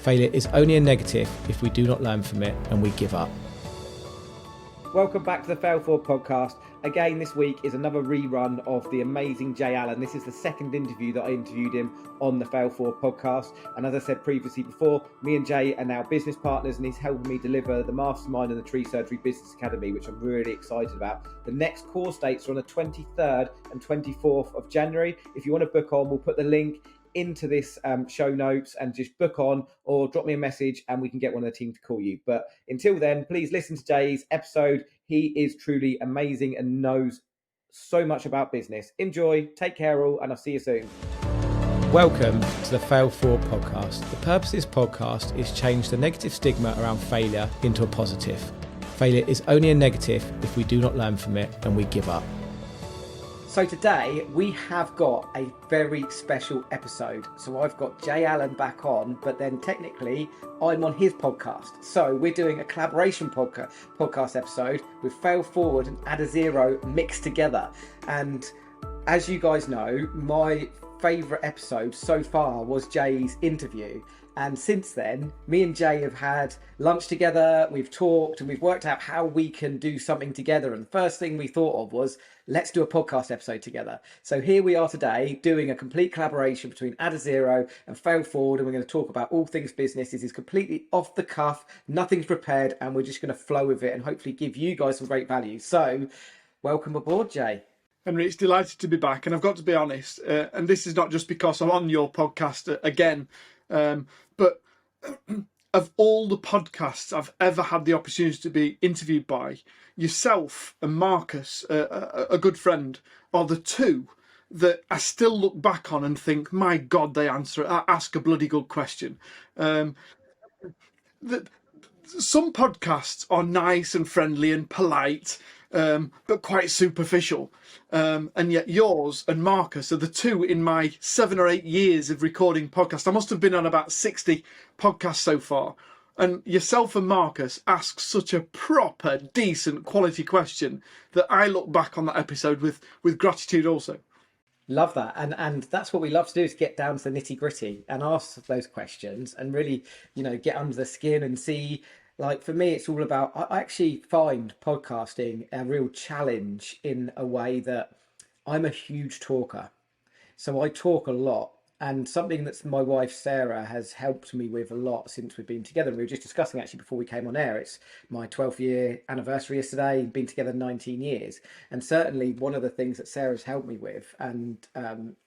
Failure is only a negative if we do not learn from it and we give up. Welcome back to the Fail Forward podcast. Again, this week is another rerun of the amazing Jay Allen. This is the second interview that I interviewed him on the Fail Forward podcast. And as I said previously before, me and Jay are now business partners, and he's helping me deliver the Mastermind and the Tree Surgery Business Academy, which I'm really excited about. The next course dates are on the 23rd and 24th of January. If you want to book on, we'll put the link into this show notes, and just book on or drop me a message and we can get one of the team to call you. But until then, please listen to Jay's episode. He is truly amazing and knows so much about business. Enjoy, take care all, and I'll see you soon. Welcome to the Fail Forward podcast. The purpose of this podcast is change the negative stigma around failure into a positive. Failure is only a negative if we do not learn from it and we give up. So today we have got a very special episode. So I've got Jay Allen back on, but then technically I'm on his podcast. So we're doing a collaboration podcast episode with Fail Forward and Add a Zero mixed together. And as you guys know, my favourite episode so far was Jay's interview. And since then, me and Jay have had lunch together, we've talked, and we've worked out how we can do something together. And the first thing we thought of was, let's do a podcast episode together. So here we are today doing a complete collaboration between Add a Zero and Fail Forward. And we're going to talk about all things business. This is completely off the cuff, nothing's prepared, and we're just going to flow with it and hopefully give you guys some great value. So welcome aboard, Jay. Henry, it's delighted to be back. And I've got to be honest, and this is not just because I'm on your podcast again, but of all the podcasts I've ever had the opportunity to be interviewed by, yourself and Marcus, a good friend, are the two that I still look back on and think, my God, they ask a bloody good question. Some podcasts are nice and friendly and polite, but quite superficial. And yet yours and Marcus are the two in my 7 or 8 years of recording podcasts. I must have been on about 60 podcasts so far. And yourself and Marcus ask such a proper, decent, quality question that I look back on that episode with gratitude also. Love that. And that's what we love to do, is get down to the nitty gritty and ask those questions and really, get under the skin and see. Like for me, it's all about, I actually find podcasting a real challenge in a way that I'm a huge talker. So I talk a lot, and something that my wife, Sarah, has helped me with a lot since we've been together. We were just discussing actually before we came on air. It's my 12th year anniversary yesterday, been together 19 years. And certainly one of the things that Sarah's helped me with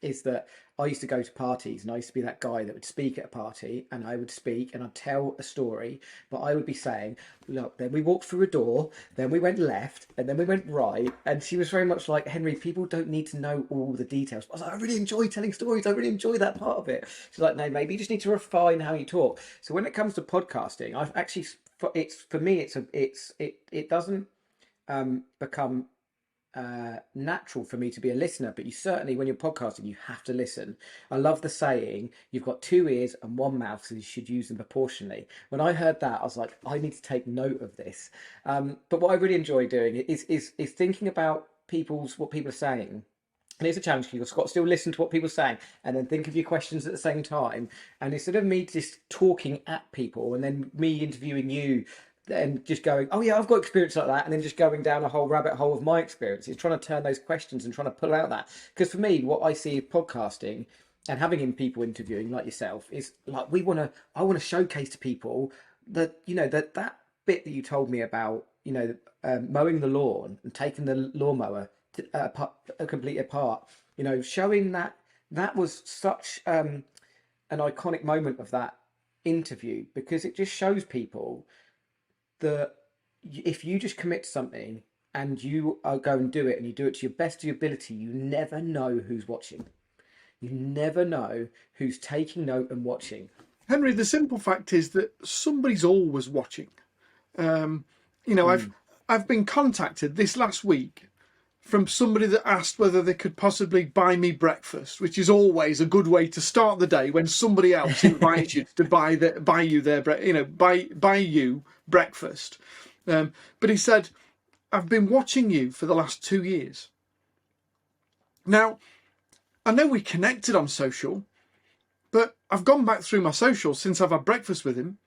is that I used to go to parties, and I used to be that guy that would speak at a party, and I would speak and I'd tell a story, but I would be saying, look, then we walked through a door, then we went left, and then we went right. And she was very much like, Henry, people don't need to know all the details. I was like, I really enjoy telling stories. I really enjoy that part of it. She's like, no, maybe you just need to refine how you talk. So when it comes to podcasting, I've actually, it doesn't become natural for me to be a listener, but you certainly, when you're podcasting, you have to listen. I love the saying, you've got 2 ears and 1 mouth, so you should use them proportionally. When I heard that, I was like, I need to take note of this. But what I really enjoy doing is thinking about what people are saying. And it's a challenge, because you've got to still listen to what people are saying and then think of your questions at the same time. And instead of me just talking at people and then me interviewing you and just going, oh yeah, I've got experience like that, and then just going down a whole rabbit hole of my experience, is trying to turn those questions and trying to pull out that. Because for me, what I see of podcasting and having people interviewing like yourself is like, I want to showcase to people that, that bit that you told me about, mowing the lawn and taking the lawnmower complete apart, showing that was such an iconic moment of that interview, because it just shows people that if you just commit to something and you go and do it, and you do it to your best of your ability, you never know who's watching. You never know who's taking note and watching. Henry, the simple fact is that somebody's always watching. I've been contacted this last week from somebody that asked whether they could possibly buy me breakfast, which is always a good way to start the day when somebody else invites you to buy you breakfast. But he said, I've been watching you for the last 2 years. Now, I know we connected on social, But I've gone back through my socials since I've had breakfast with him.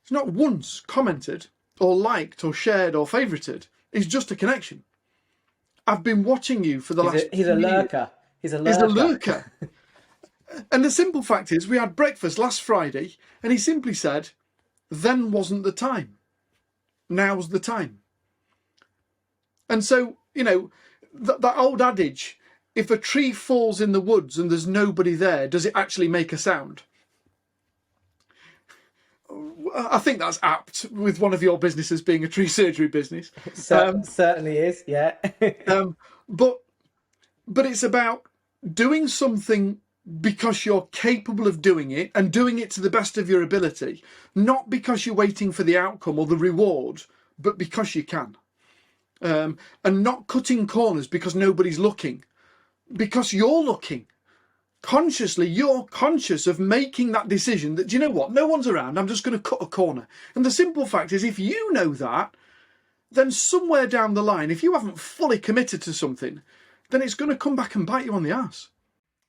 He's not once commented or liked or shared or favourited. It's just a connection. I've been watching you for the last... He's a lurker. He's a lurker. And the simple fact is, we had breakfast last Friday and he simply said, then wasn't the time. Now's the time. And so, you know, that old adage, if a tree falls in the woods and there's nobody there, does it actually make a sound? I think that's apt with one of your businesses being a tree surgery business. Certainly is, yeah. But it's about doing something because you're capable of doing it and doing it to the best of your ability, not because you're waiting for the outcome or the reward, but because you can. And not cutting corners because nobody's looking, because you're looking. Consciously, you're conscious of making that decision that, do you know what, no one's around, I'm just going to cut a corner. And the simple fact is, if you know that, then somewhere down the line, if you haven't fully committed to something, then it's going to come back and bite you on the ass.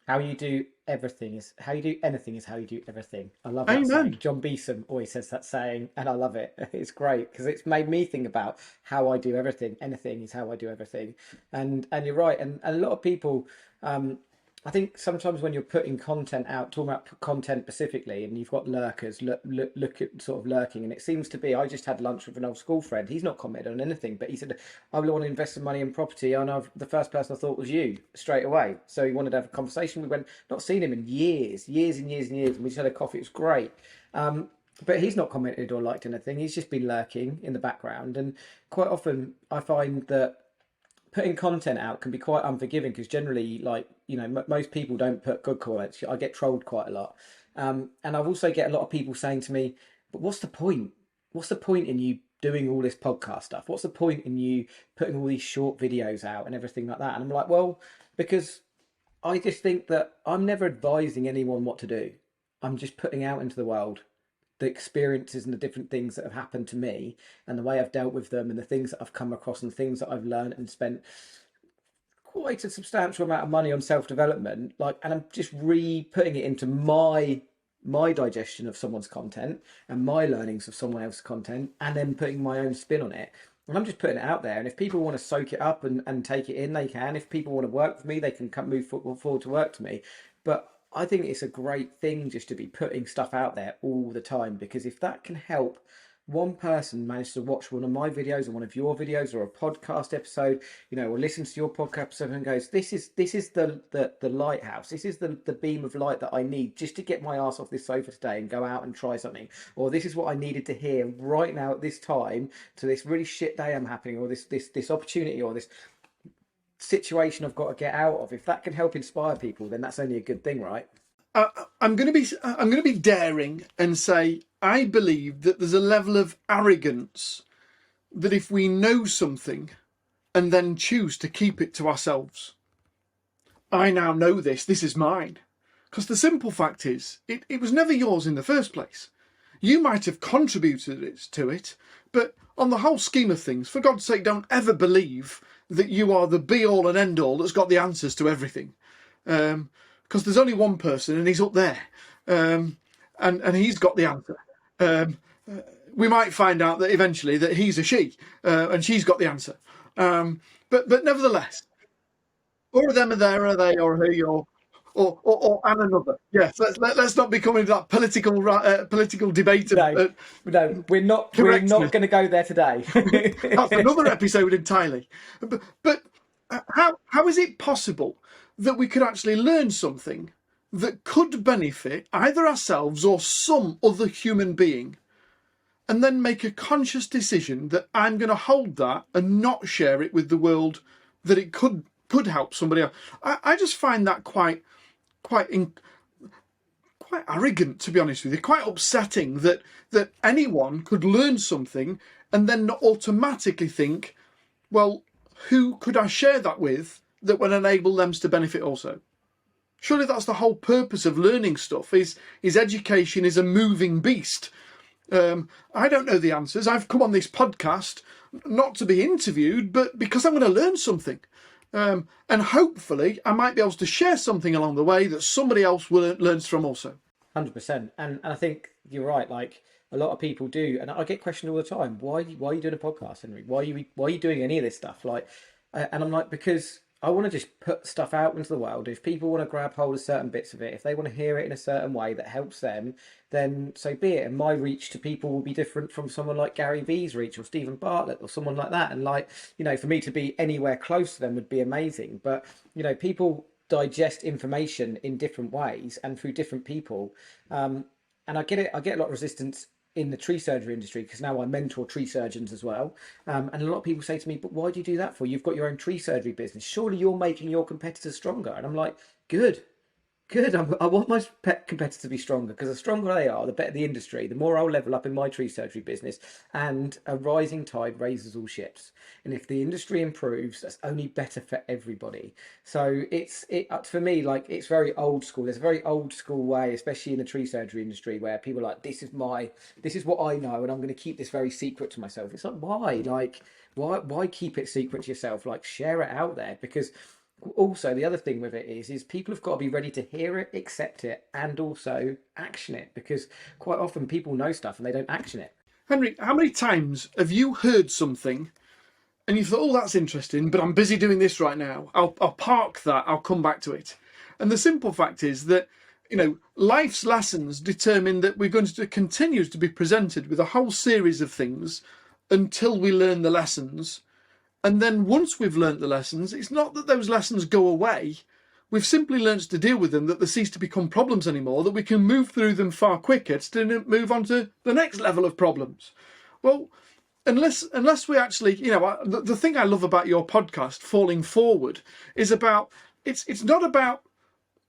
How you do everything is how you do anything is how you do everything. I love that saying. John Beeson always says that saying, and I love it. It's great because it's made me think about how I do everything. Anything is how I do everything. And you're right. And a lot of people, I think sometimes when you're putting content out, talking about content specifically, and you've got lurkers, look at sort of lurking, and it seems to be, I just had lunch with an old school friend. He's not commented on anything, but he said, I want to invest some money in property, and the first person I thought was you straight away. So he wanted to have a conversation. We went, not seen him in years and years and years, and we just had a coffee. It was great. But he's not commented or liked anything. He's just been lurking in the background. And quite often I find that putting content out can be quite unforgiving because generally, like, you know, most people don't put good comments. I get trolled quite a lot. And I've also get a lot of people saying to me, but what's the point? What's the point in you doing all this podcast stuff? What's the point in you putting all these short videos out and everything like that? And I'm like, well, because I just think that I'm never advising anyone what to do. I'm just putting out into the world the experiences and the different things that have happened to me and the way I've dealt with them and the things that I've come across and things that I've learned and spent quite a substantial amount of money on self-development, and I'm just putting it into my digestion of someone's content and my learnings of someone else's content and then putting my own spin on it. And I'm just putting it out there. And if people want to soak it up and take it in, they can. If people want to work with me, they can move forward to work to me. But I think it's a great thing just to be putting stuff out there all the time, because if that can help one person manage to watch one of my videos or one of your videos or a podcast episode, you know, or listen to your podcast episode and goes, this is the lighthouse. This is the beam of light that I need just to get my ass off this sofa today and go out and try something. Or this is what I needed to hear right now at this time to this really shit day I'm happening, or this opportunity or this situation I've got to get out of. If that can help inspire people, then that's only a good thing, right? I'm going to be daring and say I believe that there's a level of arrogance that if we know something and then choose to keep it to ourselves, I now know this is mine. Because the simple fact is, it was never yours in the first place. You might have contributed to it, but on the whole scheme of things, for God's sake, don't ever believe that you are the be-all and end-all that's got the answers to everything. Because there's only one person and he's up there. And he's got the answer. We might find out that eventually that he's a she and she's got the answer. But nevertheless, all of them are there, are they, or he, or and another. Yes, let's not become into that political debate. No, we're not going to go there today. That's another episode entirely. But how is it possible that we could actually learn something that could benefit either ourselves or some other human being, and then make a conscious decision that I'm going to hold that and not share it with the world, that it could help somebody else? I just find that quite arrogant, to be honest with you. Quite upsetting that anyone could learn something and then not automatically think, well, who could I share that with that would enable them to benefit also? Surely that's the whole purpose of learning stuff, is education is a moving beast. I don't know the answers. I've come on this podcast not to be interviewed, but because I'm going to learn something. And hopefully I might be able to share something along the way that somebody else learns from also. 100%. And I think you're right. Like a lot of people do, and I get questioned all the time. Why are you doing a podcast, Henry? Why are you doing any of this stuff? Like, and I'm like, because I want to just put stuff out into the world. If people want to grab hold of certain bits of it, if they want to hear it in a certain way that helps them, then so be it. And my reach to people will be different from someone like Gary Vee's reach or Stephen Bartlett or someone like that. And like, for me to be anywhere close to them would be amazing. But, people digest information in different ways and through different people. And I get it. I get a lot of resistance in the tree surgery industry because now I mentor tree surgeons as well. And a lot of people say to me, but why do you do that for? You've got your own tree surgery business. Surely you're making your competitors stronger. And I'm like, good. Good. I want my competitors to be stronger because the stronger they are, the better the industry, the more I'll level up in my tree surgery business. And a rising tide raises all ships. And if the industry improves, that's only better for everybody. So for me, like it's very old school. There's a very old school way, especially in the tree surgery industry, where people are like, this is what I know, and I'm going to keep this very secret to myself. It's like, why? Like, why keep it secret to yourself? Like, share it out there because also the other thing with it is people have got to be ready to hear it, accept it, and also action it, because quite often people know stuff and they don't action it. Henry, how many times have you heard something and you thought, oh, that's interesting, but I'm busy doing this right now. I'll park that, I'll come back to it. And the simple fact is that, life's lessons determine that we're going to continue to be presented with a whole series of things until we learn the lessons. And then once we've learnt the lessons, it's not that those lessons go away. We've simply learnt to deal with them, that they cease to become problems anymore, that we can move through them far quicker to move on to the next level of problems. Well, unless we actually, the thing I love about your podcast, Falling Forward, is about, it's not about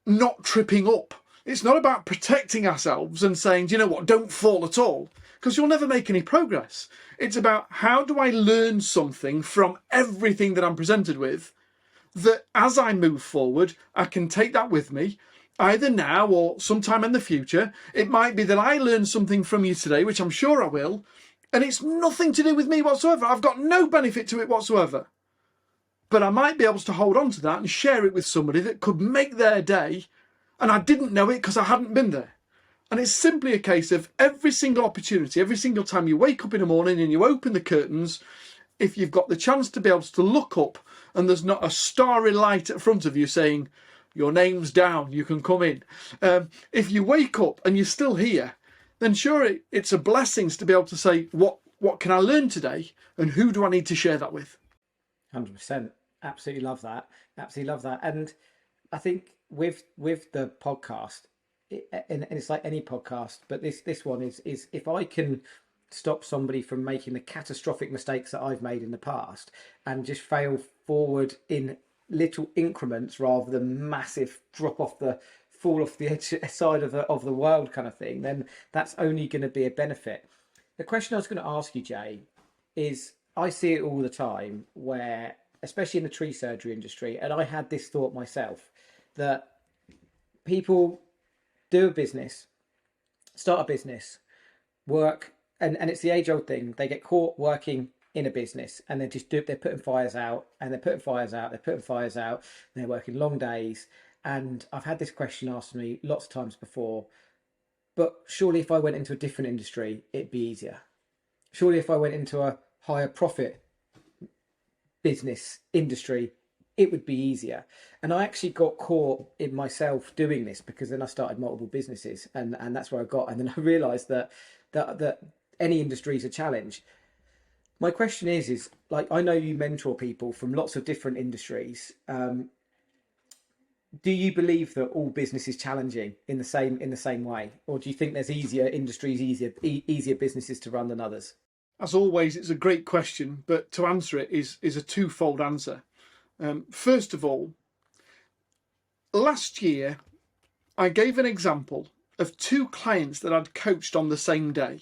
not tripping up. It's not about protecting ourselves and saying, do you know what, don't fall at all, because you'll never make any progress. It's about how do I learn something from everything that I'm presented with, that as I move forward, I can take that with me, either now or sometime in the future. It might be that I learn something from you today, which I'm sure I will, and it's nothing to do with me whatsoever. I've got no benefit to it whatsoever. But I might be able to hold on to that and share it with somebody that could make their day, and I didn't know it because I hadn't been there. And it's simply a case of every single opportunity, every single time you wake up in the morning and you open the curtains, if you've got the chance to be able to look up and there's not a starry light at front of you saying, your name's down, you can come in. If you wake up and you're still here, then sure, it's a blessing to be able to say, what can I learn today? And who do I need to share that with? 100%. Absolutely love that. Absolutely love that. And I think with the podcast, and it's like any podcast, but this one is if I can stop somebody from making the catastrophic mistakes that I've made in the past and just fail forward in little increments rather than massive fall off the edge side of the world kind of thing, then that's only going to be a benefit. The question I was going to ask you, Jay, is I see it all the time where, especially in the tree surgery industry, and I had this thought myself, that people do a business, start a business, work, and it's the age-old thing. They get caught working in a business and they're putting fires out and they're putting fires out, and they're working long days. And I've had this question asked to me lots of times before, but surely if I went into a different industry, it'd be easier. Surely if I went into a higher profit business industry, it would be easier. And I actually got caught in myself doing this, because then I started multiple businesses and that's where I got. And then I realized that any industry is a challenge. My question is like, I know you mentor people from lots of different industries. Do you believe that all business is challenging in the same way, or do you think there's easier industries, easier businesses to run than others? As always, it's a great question, but to answer it is a twofold answer. First of all, last year I gave an example of two clients that I'd coached on the same day.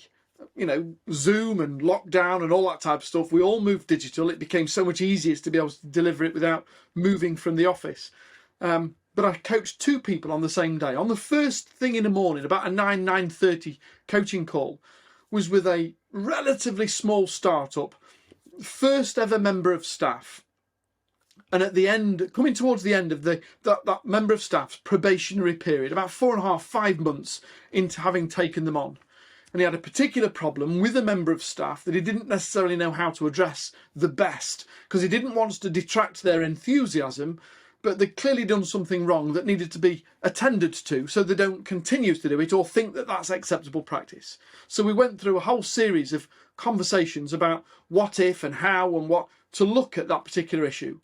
Zoom and lockdown and all that type of stuff. We all moved digital. It became so much easier to be able to deliver it without moving from the office. But I coached two people on the same day. On the first thing in the morning, about a 9:30 coaching call, was with a relatively small startup, first ever member of staff. And at the end, coming towards the end of that member of staff's probationary period, about 4.5, 5 months into having taken them on, and he had a particular problem with a member of staff that he didn't necessarily know how to address the best, because he didn't want to detract their enthusiasm, but they'd clearly done something wrong that needed to be attended to so they don't continue to do it or think that that's acceptable practice. So we went through a whole series of conversations about what if and how and what to look at that particular issue.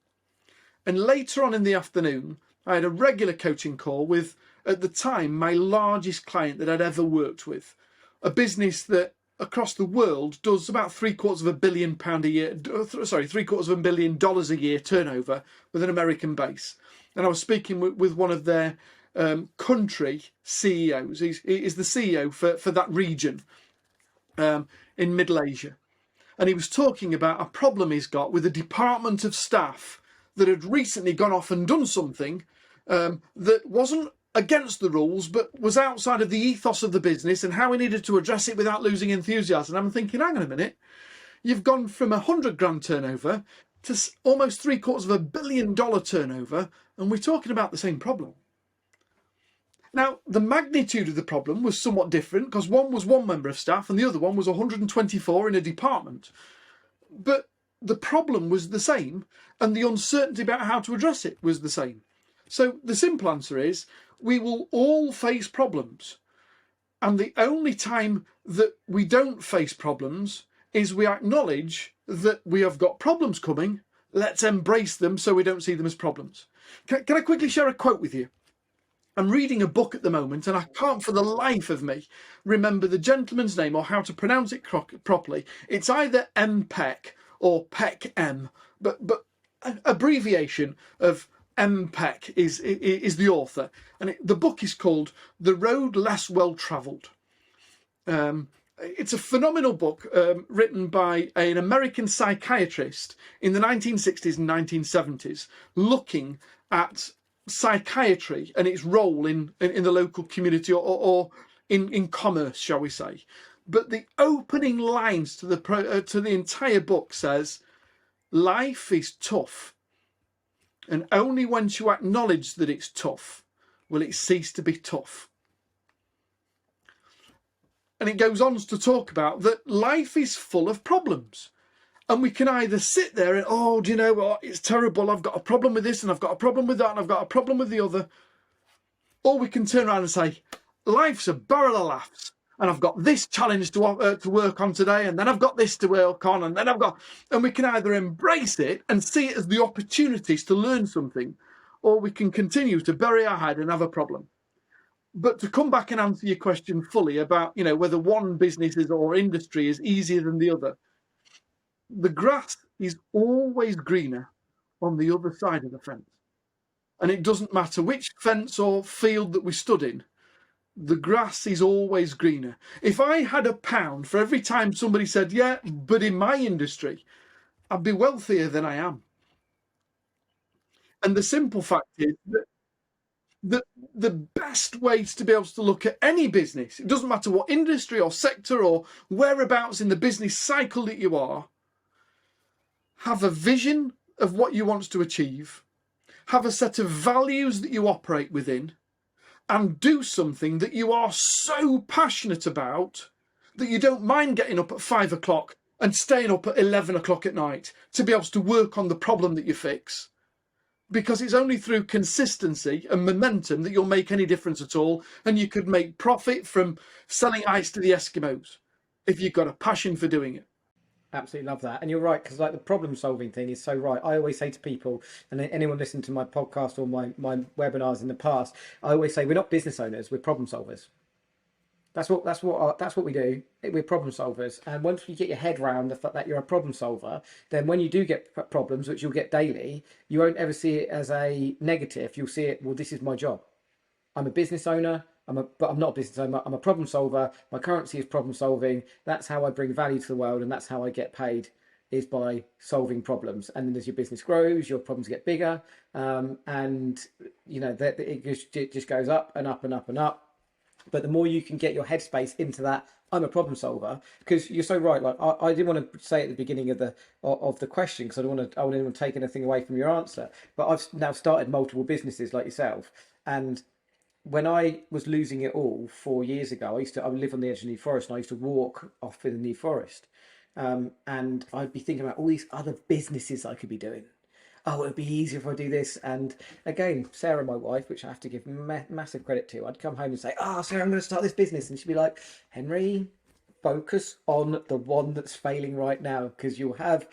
And later on in the afternoon, I had a regular coaching call with, at the time, my largest client that I'd ever worked with. A business that across the world does about $750 million a year, $750 million a year turnover with an American base. And I was speaking with one of their country CEOs. He's the CEO for that region in Middle Asia. And he was talking about a problem he's got with a department of staff that had recently gone off and done something that wasn't against the rules, but was outside of the ethos of the business and how he needed to address it without losing enthusiasm. And I'm thinking, hang on a minute, you've gone from $100,000 turnover to almost $750 million turnover, and we're talking about the same problem. Now, the magnitude of the problem was somewhat different because one was one member of staff and the other one was 124 in a department. But the problem was the same, and the uncertainty about how to address it was the same. So the simple answer is, we will all face problems. And the only time that we don't face problems is we acknowledge that we have got problems coming. Let's embrace them so we don't see them as problems. Can I quickly share a quote with you? I'm reading a book at the moment and I can't for the life of me remember the gentleman's name or how to pronounce it properly. It's either M.Peck or Peck M, but an abbreviation of M.Peck is the author, and the book is called The Road Less Well Travelled. It's a phenomenal book written by an American psychiatrist in the 1960s and 1970s, looking at psychiatry and its role in the local community or in commerce, shall we say. But the opening lines to the entire book says, life is tough. And only once you acknowledge that it's tough will it cease to be tough. And it goes on to talk about that life is full of problems. And we can either sit there and, oh, do you know what? It's terrible. I've got a problem with this and I've got a problem with that and I've got a problem with the other. Or we can turn around and say, life's a barrel of laughs. And I've got this challenge to work on today, and then I've got this to work on, and then and we can either embrace it and see it as the opportunities to learn something, or we can continue to bury our head and have a problem. But to come back and answer your question fully about, whether one business or industry is easier than the other, the grass is always greener on the other side of the fence. And it doesn't matter which fence or field that we stood in, the grass is always greener. If I had £1 for every time somebody said, yeah, but in my industry, I'd be wealthier than I am. And the simple fact is that the best ways to be able to look at any business, it doesn't matter what industry or sector or whereabouts in the business cycle that you are, have a vision of what you want to achieve, have a set of values that you operate within, and do something that you are so passionate about that you don't mind getting up at 5 o'clock and staying up at 11 o'clock at night to be able to work on the problem that you fix. Because it's only through consistency and momentum that you'll make any difference at all. And you could make profit from selling ice to the Eskimos if you've got a passion for doing it. Absolutely love that. And you're right, because the problem solving thing is so right. I always say to people, and anyone listening to my podcast or my webinars in the past, I always say we're not business owners, we're problem solvers. That's what we do. We're problem solvers. And once you get your head around the fact that you're a problem solver, then when you do get problems, which you'll get daily, you won't ever see it as a negative. You'll see it, well, this is my job. I'm a business owner. But I'm not a business owner. I'm a problem solver. My currency is problem solving. That's how I bring value to the world, and that's how I get paid, is by solving problems. And then as your business grows, your problems get bigger, and it just goes up and up and up and up. But the more you can get your headspace into that, I'm a problem solver, because you're so right. Like I didn't want to say at the beginning of the question, because I didn't want to take anything away from your answer. But I've now started multiple businesses like yourself, and when I was losing it all 4 years ago, I would live on the edge of the New Forest, and I used to walk off in the New Forest, and I'd be thinking about all these other businesses I could be doing. Oh, it'd be easier if I do this. And again, Sarah, my wife, which I have to give massive credit to, I'd come home and say, "Oh, Sarah, I'm going to start this business," and she'd be like, "Henry, focus on the one that's failing right now, because you'll have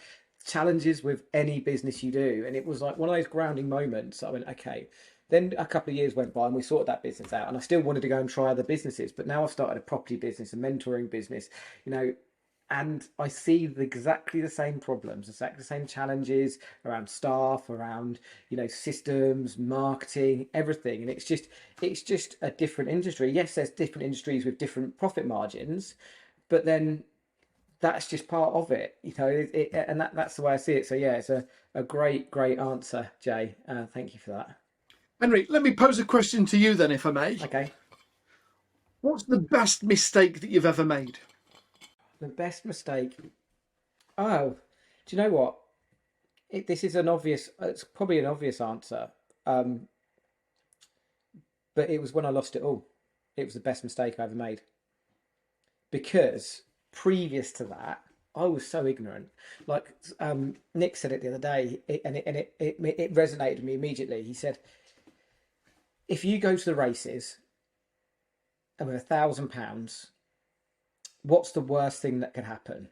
challenges with any business you do." And it was like one of those grounding moments. I went, okay. Then a couple of years went by and we sorted that business out. And I still wanted to go and try other businesses, but now I've started a property business, a mentoring business, you know, and I see exactly the same problems, exactly the same challenges around staff, around, systems, marketing, everything. And it's just a different industry. Yes, there's different industries with different profit margins, but then that's just part of it, and that's the way I see it. So yeah, it's a great answer, Jay. Thank you for that. Henry, let me pose a question to you then, if I may. Okay. What's the best mistake that you've ever made? The best mistake. Oh, do you know what? This is it's probably an obvious answer. But it was when I lost it all. It was the best mistake I ever made. Because previous to that, I was so ignorant. Like Nick said it the other day, it resonated with me immediately. He said, if you go to the races and with £1,000, what's the worst thing that can happen?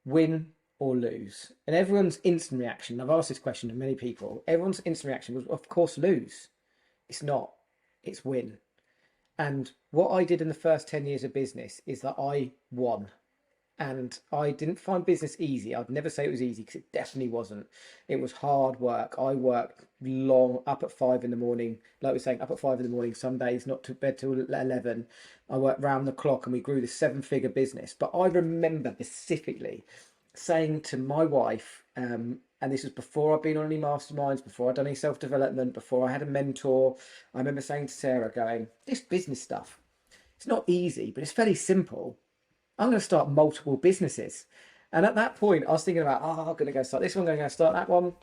Win or lose? And everyone's instant reaction, I've asked this question to many people, everyone's instant reaction was, of course, lose. It's not, it's win. And what I did in the first 10 years of business is that I won. And I didn't find business easy. I'd never say it was easy, because it definitely wasn't. It was hard work. I worked long, up at 5 in the morning. Like we were saying, up at 5 in the morning, some days not to bed till 11. I worked round the clock, and we grew this 7-figure business. But I remember specifically saying to my wife, and this was before I'd been on any masterminds, before I'd done any self-development, before I had a mentor. I remember saying to Sarah, going, this business stuff, it's not easy, but it's fairly simple. I'm going to start multiple businesses. And at that point, I was thinking about, I'm going to go start this one, I'm going to start that one.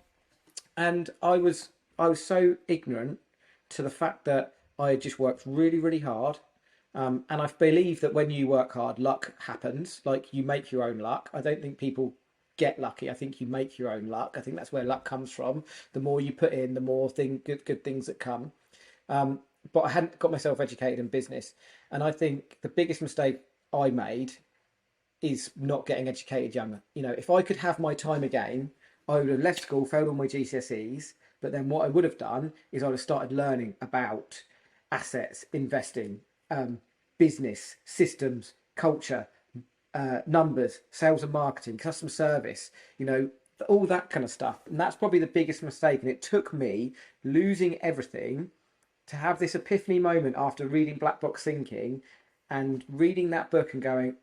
And I was so ignorant to the fact that I had just worked really, really hard. And I believe that when you work hard, luck happens. Like, you make your own luck. I don't think people get lucky. I think you make your own luck. I think that's where luck comes from. The more you put in, the more good things that come. But I hadn't got myself educated in business. And I think the biggest mistake I made is not getting educated younger. If I could have my time again, I would have left school, failed all my GCSEs, but then what I would have done is I would have started learning about assets, investing, business, systems, culture, numbers, sales and marketing, customer service, all that kind of stuff. And that's probably the biggest mistake. And it took me losing everything to have this epiphany moment after reading Black Box Thinking and reading that book and going,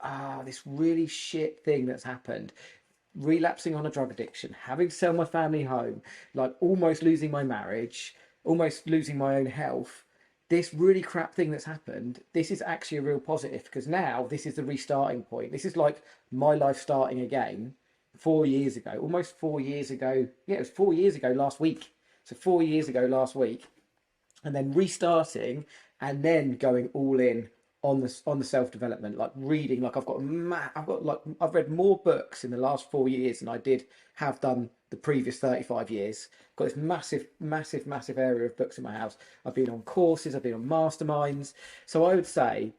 this really shit thing that's happened, relapsing on a drug addiction, having to sell my family home, like almost losing my marriage, almost losing my own health. This really crap thing that's happened, this is actually a real positive, because now this is the restarting point. This is like my life starting again 4 years ago, almost 4 years ago. Yeah, it was 4 years ago last week. So 4 years ago last week, and then restarting and then going all in on the self-development, like reading. Like I've read more books in the last 4 years than I have done the previous 35 years. Got this massive area of books in my house. I've been on courses, I've been on masterminds. So I would say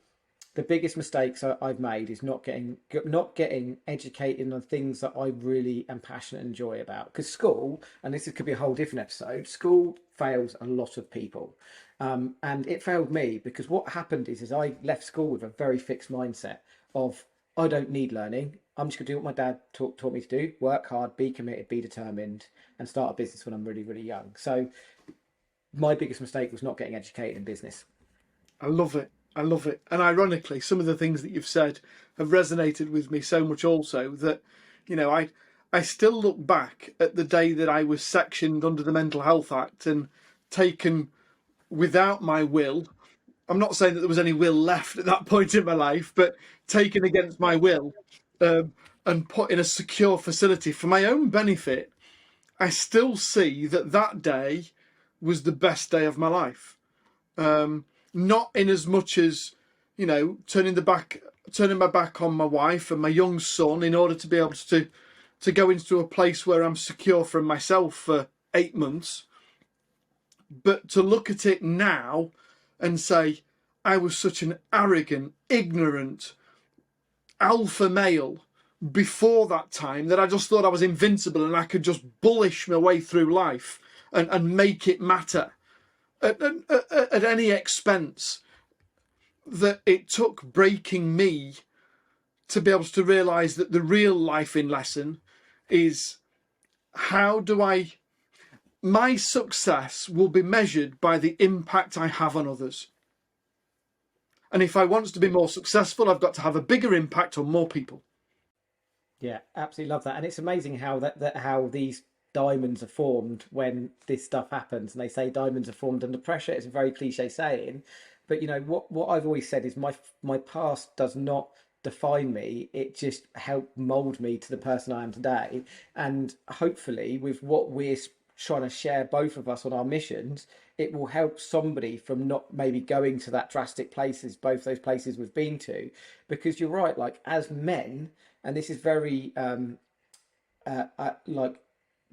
the biggest mistakes I've made is not getting educated on things that I really am passionate and enjoy about. Because school, and this could be a whole different episode, school fails a lot of people. And it failed me, because what happened is I left school with a very fixed mindset of, I don't need learning. I'm just going to do what my dad taught me to do: work hard, be committed, be determined, and start a business when I'm really, really young. So my biggest mistake was not getting educated in business. I love it. I love it. And ironically, some of the things that you've said have resonated with me so much also that, I still look back at the day that I was sectioned under the Mental Health Act and taken without my will I'm not saying that there was any will left at that point in my life, but taken against my will, and put in a secure facility for my own benefit, I still see that that day was the best day of my life. Not in as much as, you know, turning my back on my wife and my young son in order to be able to go into a place where I'm secure from myself for 8 months, but to look at it now and say, I was such an arrogant, ignorant alpha male before that time that I just thought I was invincible and I could just bullish my way through life and make it matter at any expense. That it took breaking me to be able to realise that the real life in lesson is, my success will be measured by the impact I have on others. And if I want to be more successful, I've got to have a bigger impact on more people. Yeah, absolutely love that. And it's amazing how how these diamonds are formed when this stuff happens. And they say diamonds are formed under pressure. It's a very cliche saying, but you know what I've always said is my past does not define me. It just helped mold me to the person I am today. And hopefully, with what we're trying to share, both of us, on our missions, it will help somebody from not maybe going to that drastic places, both those places we've been to. Because you're right, like as men, and this is very like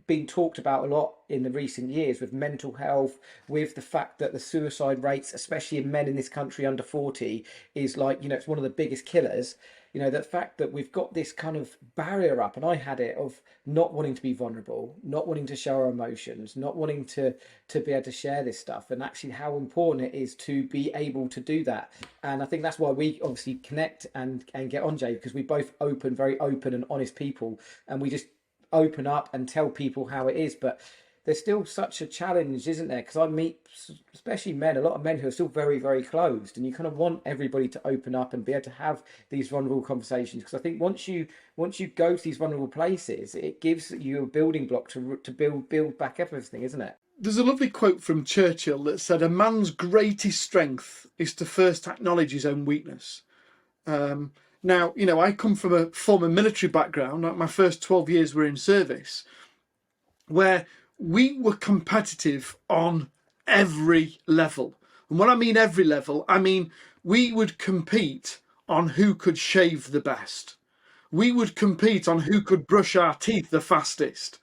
been talked about a lot in the recent years with mental health, with the fact that the suicide rates, especially in men in this country under 40, is like, you know, it's one of the biggest killers. You know, the fact that we've got this kind of barrier up, and I had it, of not wanting to be vulnerable, not wanting to show our emotions, not wanting to be able to share this stuff, and actually how important it is to be able to do that. And I think that's why we obviously connect and get on, Jay, because we both very open and honest people, and we just open up and tell people how it is. But there's still such a challenge, isn't there? Because I meet, especially men, a lot of men who are still very closed, and you kind of want everybody to open up and be able to have these vulnerable conversations. Because I think once you go to these vulnerable places, it gives you a building block to build back up everything, isn't it? There's a lovely quote from Churchill that said, "A man's greatest strength is to first acknowledge his own weakness." Now, you know, I come from a former military background. My first 12 years were in service, where we were competitive on every level. And when I mean every level, I mean we would compete on who could shave the best. We would compete on who could brush our teeth the fastest.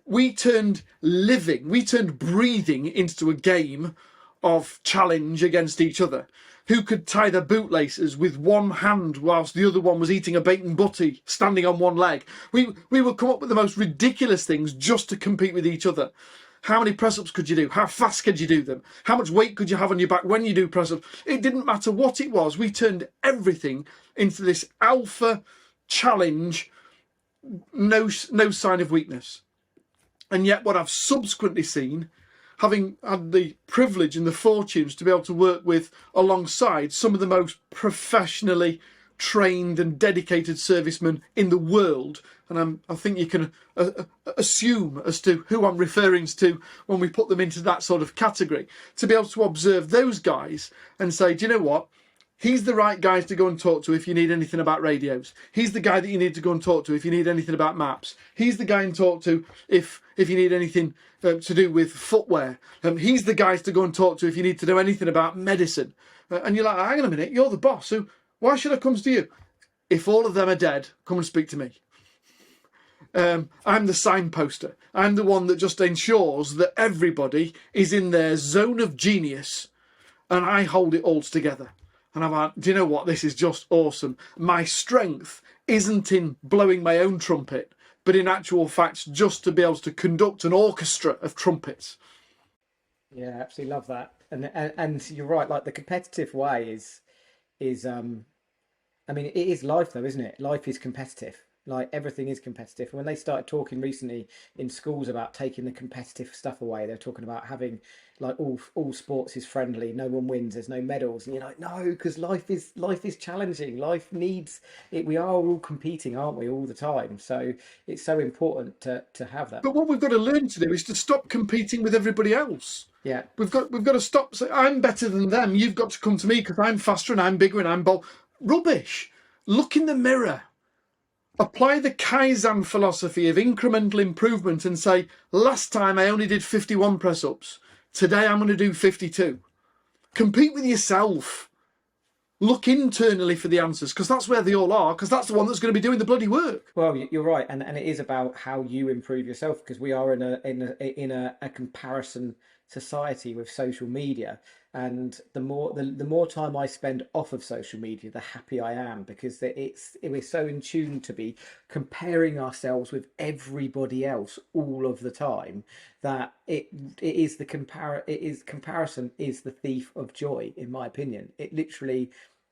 We turned breathing into a game of challenge against each other. Who could tie their bootlaces with one hand whilst the other one was eating a bacon butty, standing on one leg? We would come up with the most ridiculous things just to compete with each other. How many press-ups could you do? How fast could you do them? How much weight could you have on your back when you do press-ups? It didn't matter what it was. We turned everything into this alpha challenge, no sign of weakness. And yet what I've subsequently seen, having had the privilege and the fortunes to be able to work with alongside some of the most professionally trained and dedicated servicemen in the world, and I think you can assume as to who I'm referring to when we put them into that sort of category, to be able to observe those guys and say, do you know what? He's the right guy to go and talk to if you need anything about radios. He's the guy that you need to go and talk to if you need anything about maps. He's the guy to talk to if you need anything to do with footwear. He's the guy to go and talk to if you need to know anything about medicine. And you're like, hang on a minute, you're the boss, so why should I come to you? If all of them are dead, come and speak to me. I'm the signposter. I'm the one that just ensures that everybody is in their zone of genius, and I hold it all together. And I'm like, do you know what? This is just awesome. My strength isn't in blowing my own trumpet, but in actual fact, just to be able to conduct an orchestra of trumpets. Yeah, absolutely love that. And you're right. Like the competitive way is I mean, it is life though, isn't it? Life is competitive. Like everything is competitive. When they started talking recently in schools about taking the competitive stuff away, they're talking about having like all sports is friendly. No one wins. There's no medals. And you're like, no, because life is challenging. Life needs it. We are all competing, aren't we, all the time? So it's so important to have that. But what we've got to learn to do is to stop competing with everybody else. Yeah. We've got to stop saying, I'm better than them. You've got to come to me because I'm faster and I'm bigger and I'm bold. Rubbish. Look in the mirror. Apply the Kaizen philosophy of incremental improvement and say, last time I only did 51 press-ups. Today I'm going to do 52. Compete with yourself. Look internally for the answers, because that's where they all are, because that's the one that's going to be doing the bloody work. Well, you're right, and it is about how you improve yourself, because we are in a comparison society with social media, and the more time I spend off of social media, the happier I am, because we're so in tune to be comparing ourselves with everybody else all of the time, that comparison is the thief of joy, in my opinion. It literally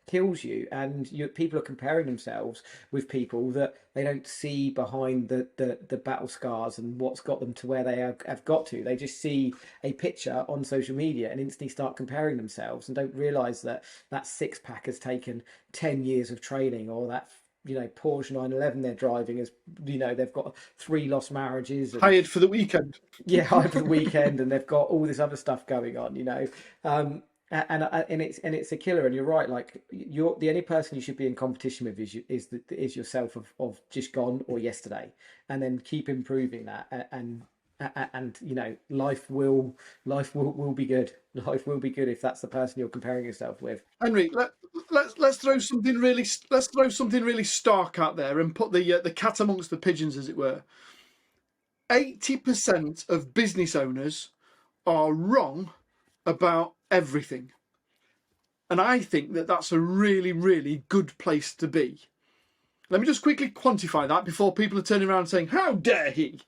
kills you, and people are comparing themselves with people that they don't see behind the battle scars and what's got them to where they have got to. They just see a picture on social media and instantly start comparing themselves, and don't realize that that six pack has taken 10 years of training, or that Porsche 911 they're driving is, they've got 3 lost marriages and, hired for the weekend. Yeah, hired for the weekend, and they've got all this other stuff going on, and it's a killer. And you're right, like, you're the only person you should be in competition with is yourself of just gone or yesterday, and then keep improving that, and life will be good. Life will be good if that's the person you're comparing yourself with. Henry, let's throw something really stark out there and put the cat amongst the pigeons, as it were. 80% of business owners are wrong about everything. And I think that that's a really, really good place to be. Let me just quickly quantify that before people are turning around saying, how dare he?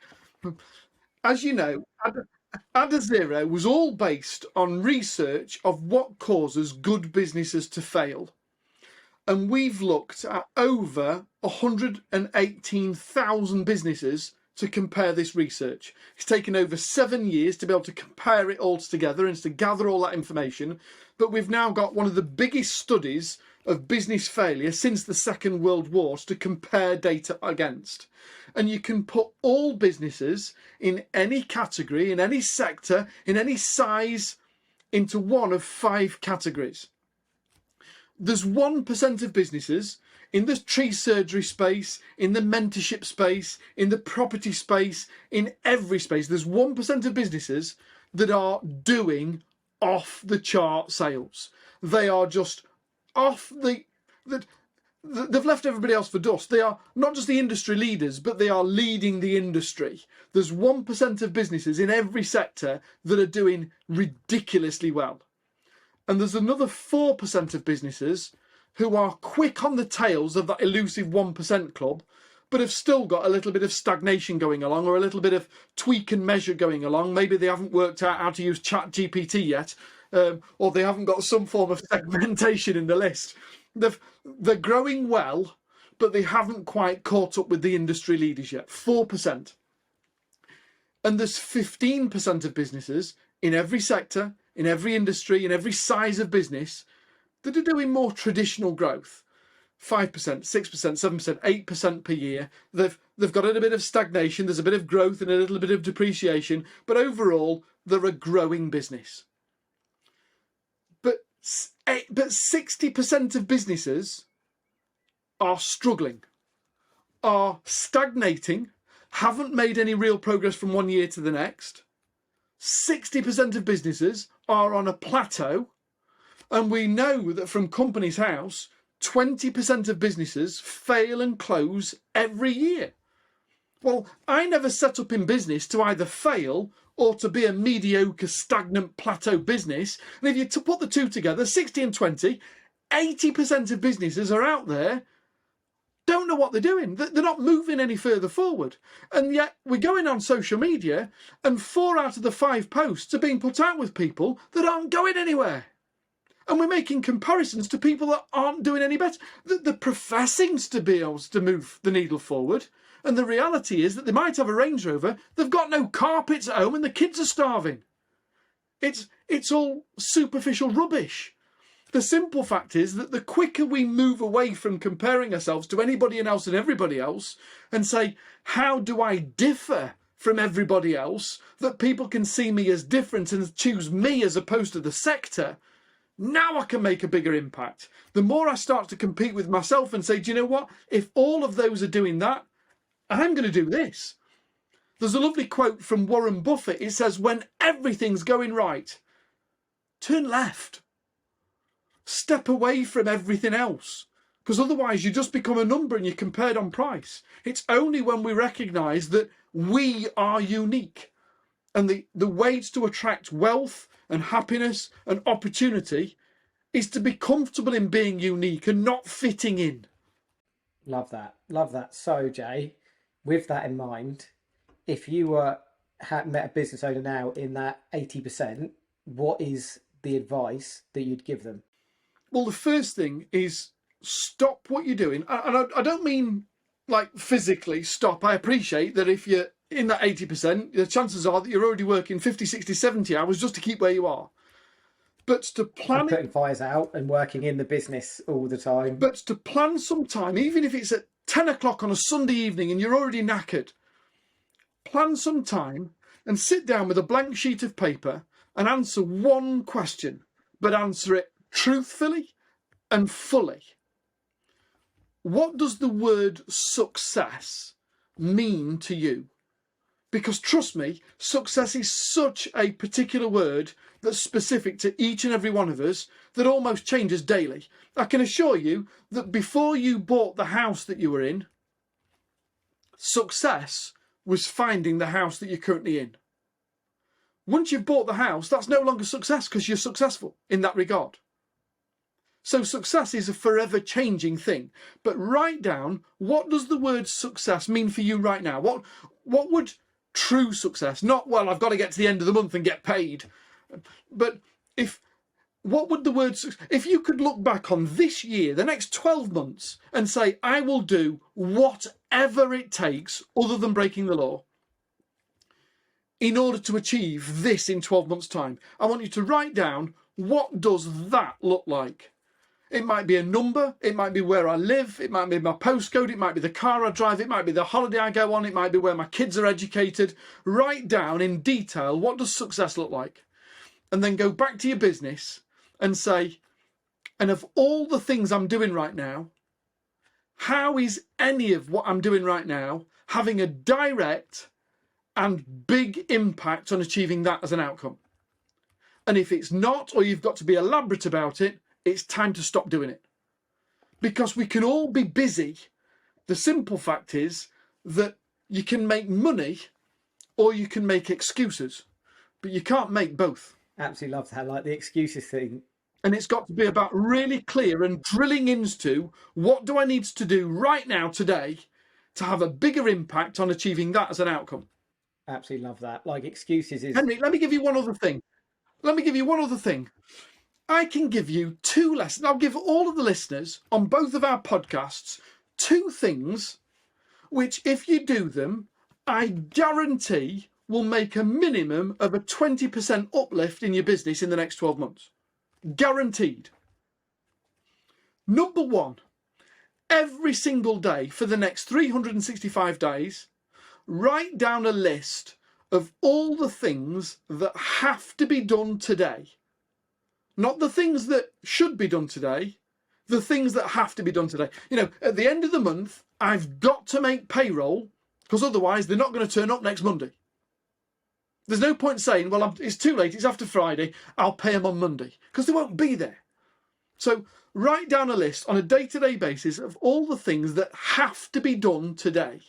As you know, Adazero was all based on research of what causes good businesses to fail. And we've looked at over 118,000 businesses to compare this research. It's taken over 7 years to be able to compare it all together and to gather all that information. But we've now got one of the biggest studies of business failure since the Second World War to compare data against. And you can put all businesses in any category, in any sector, in any size, into one of 5 categories. There's 1% of businesses in the tree surgery space, in the mentorship space, in the property space, in every space. There's 1% of businesses that are doing off the chart sales. They are just off they've left everybody else for dust. They are not just the industry leaders, but they are leading the industry. There's 1% of businesses in every sector that are doing ridiculously well. And there's another 4% of businesses who are quick on the tails of that elusive 1% club, but have still got a little bit of stagnation going along, or a little bit of tweak and measure going along. Maybe they haven't worked out how to use ChatGPT yet, or they haven't got some form of segmentation in the list. They're growing well, but they haven't quite caught up with the industry leaders yet. 4%. And there's 15% of businesses in every sector, in every industry, in every size of business that are doing more traditional growth. 5%, 6%, 7%, 8% per year. They've got a little bit of stagnation, there's a bit of growth and a little bit of depreciation, but overall they're a growing business. But 60% of businesses are struggling, are stagnating, haven't made any real progress from one year to the next. 60% of businesses are on a plateau, and we know that from Companies House, 20% of businesses fail and close every year. Well, I never set up in business to either fail or to be a mediocre, stagnant plateau business. And if you put the two together, 60 and 20, 80% of businesses are out there, don't know what they're doing. They're not moving any further forward. And yet we're going on social media and 4 out of the 5 posts are being put out with people that aren't going anywhere. And we're making comparisons to people that aren't doing any better. They're professing to be able to move the needle forward. And the reality is that they might have a Range Rover, they've got no carpets at home and the kids are starving. It's all superficial rubbish. The simple fact is that the quicker we move away from comparing ourselves to anybody else and everybody else and say, how do I differ from everybody else, that people can see me as different and choose me as opposed to the sector, now I can make a bigger impact. The more I start to compete with myself and say, do you know what? If all of those are doing that, I'm going to do this. There's a lovely quote from Warren Buffett. It says, when everything's going right, turn left. Step away from everything else. Because otherwise you just become a number and you're compared on price. It's only when we recognise that we are unique. And the ways to attract wealth and happiness and opportunity is to be comfortable in being unique and not fitting in. Love that. Love that. So, Jay, with that in mind, if you met a business owner now in that 80%, what is the advice that you'd give them? Well, the first thing is stop what you're doing. And I don't mean like physically stop. I appreciate that if you're in that 80%, the chances are that you're already working 50, 60, 70 hours just to keep where you are. But to plan... And putting fires out and working in the business all the time. But to plan some time, even if it's at 10 o'clock on a Sunday evening and you're already knackered, plan some time and sit down with a blank sheet of paper and answer one question, but answer it truthfully and fully. What does the word success mean to you? Because trust me, success is such a particular word that's specific to each and every one of us that almost changes daily. I can assure you that before you bought the house that you were in, success was finding the house that you're currently in. Once you've bought the house, that's no longer success because you're successful in that regard. So success is a forever changing thing. But write down, what does the word success mean for you right now? What would true success, not, well, I've got to get to the end of the month and get paid. But what would the word, if you could look back on this year, the next 12 months and say, I will do whatever it takes other than breaking the law in order to achieve this in 12 months' time. I want you to write down, what does that look like? It might be a number, it might be where I live, it might be my postcode, it might be the car I drive, it might be the holiday I go on, it might be where my kids are educated. Write down in detail, what does success look like? And then go back to your business and say, and of all the things I'm doing right now, how is any of what I'm doing right now having a direct and big impact on achieving that as an outcome? And if it's not, or you've got to be elaborate about it, it's time to stop doing it. Because we can all be busy. The simple fact is that you can make money or you can make excuses, but you can't make both. Absolutely love that, like the excuses thing. And it's got to be about really clear and drilling into, what do I need to do right now, today, to have a bigger impact on achieving that as an outcome? Absolutely love that. Like excuses is... Henry, let me give you one other thing. I can give you 2 lessons. I'll give all of the listeners on both of our podcasts 2 things which, if you do them, I guarantee will make a minimum of a 20% uplift in your business in the next 12 months. Guaranteed. Number 1, every single day for the next 365 days, write down a list of all the things that have to be done today. Not the things that should be done today, the things that have to be done today. You know, at the end of the month, I've got to make payroll because otherwise they're not going to turn up next Monday. There's no point saying, well, it's too late, it's after Friday, I'll pay them on Monday, because they won't be there. So write down a list on a day-to-day basis of all the things that have to be done today.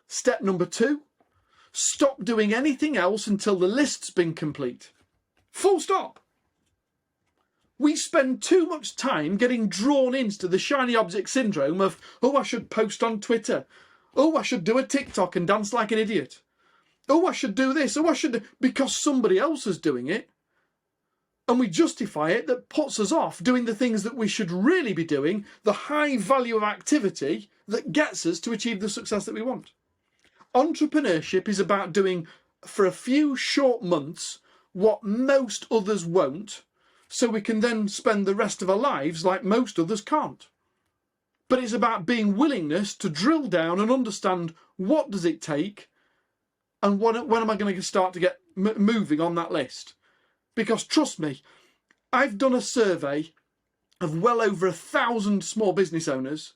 Step number 2, stop doing anything else until the list's been complete. Full stop. We spend too much time getting drawn into the shiny object syndrome of, oh, I should post on Twitter. Oh, I should do a TikTok and dance like an idiot. Oh, I should do this. Oh, I should do... because somebody else is doing it. And we justify it. That puts us off doing the things that we should really be doing, the high value of activity that gets us to achieve the success that we want. Entrepreneurship is about doing, for a few short months, what most others won't, so we can then spend the rest of our lives like most others can't. but it's about being willingness to drill down and understand what does it take and when am I going to start to get moving on that list. Because trust me, I've done a survey of well over 1,000 small business owners,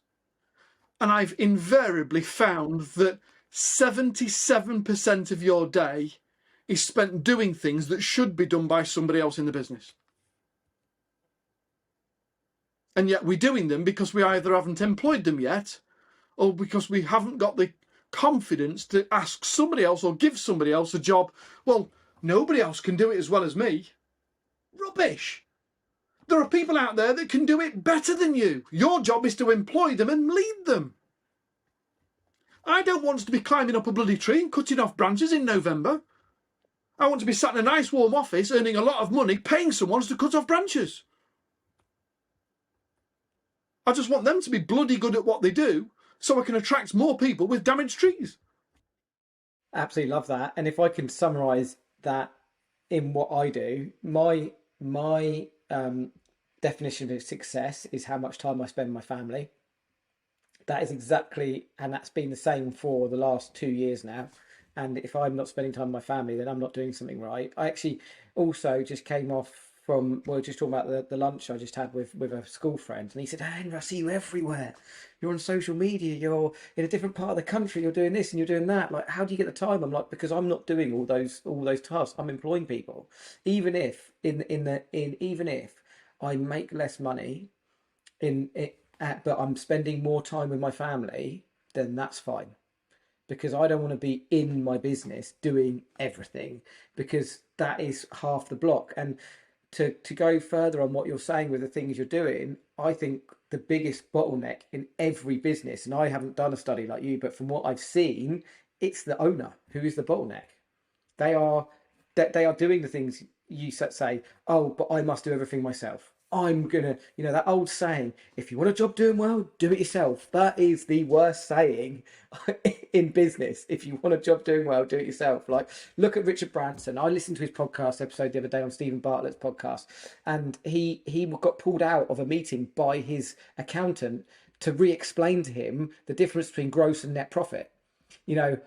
and I've invariably found that 77% of your day is spent doing things that should be done by somebody else in the business. And yet we're doing them because we either haven't employed them yet, or because we haven't got the confidence to ask somebody else or give somebody else a job. Well, nobody else can do it as well as me. Rubbish. There are people out there that can do it better than you. Your job is to employ them and lead them. I don't want to be climbing up a bloody tree and cutting off branches in November. I want to be sat in a nice warm office earning a lot of money paying someone to cut off branches. I just want them to be bloody good at what they do so I can attract more people with damaged trees. Absolutely love that. And if I can summarize that in what I do, my definition of success is how much time I spend with my family. That is exactly, and that's been the same for the last 2 years now. And if I'm not spending time with my family, then I'm not doing something right. I actually also just came off from, we were just talking about the lunch I just had with a school friend, and he said, Andrew, I see you everywhere. You're on social media, you're in a different part of the country, you're doing this and you're doing that. Like, how do you get the time? I'm like, because I'm not doing all those tasks. I'm employing people. Even if even if I make less money but I'm spending more time with my family, then that's fine. Because I don't want to be in my business doing everything, because that is half the block. And to go further on what you're saying with the things you're doing, I think the biggest bottleneck in every business, and I haven't done a study like you, but from what I've seen, it's the owner who is the bottleneck. They are doing the things you say, oh, but I must do everything myself. I'm gonna, that old saying, if you want a job doing well, do it yourself. That is the worst saying in business. If you want a job doing well, do it yourself. Like, look at Richard Branson. I listened to his podcast episode the other day on Stephen Bartlett's podcast, and he got pulled out of a meeting by his accountant to re-explain to him the difference between gross and net profit.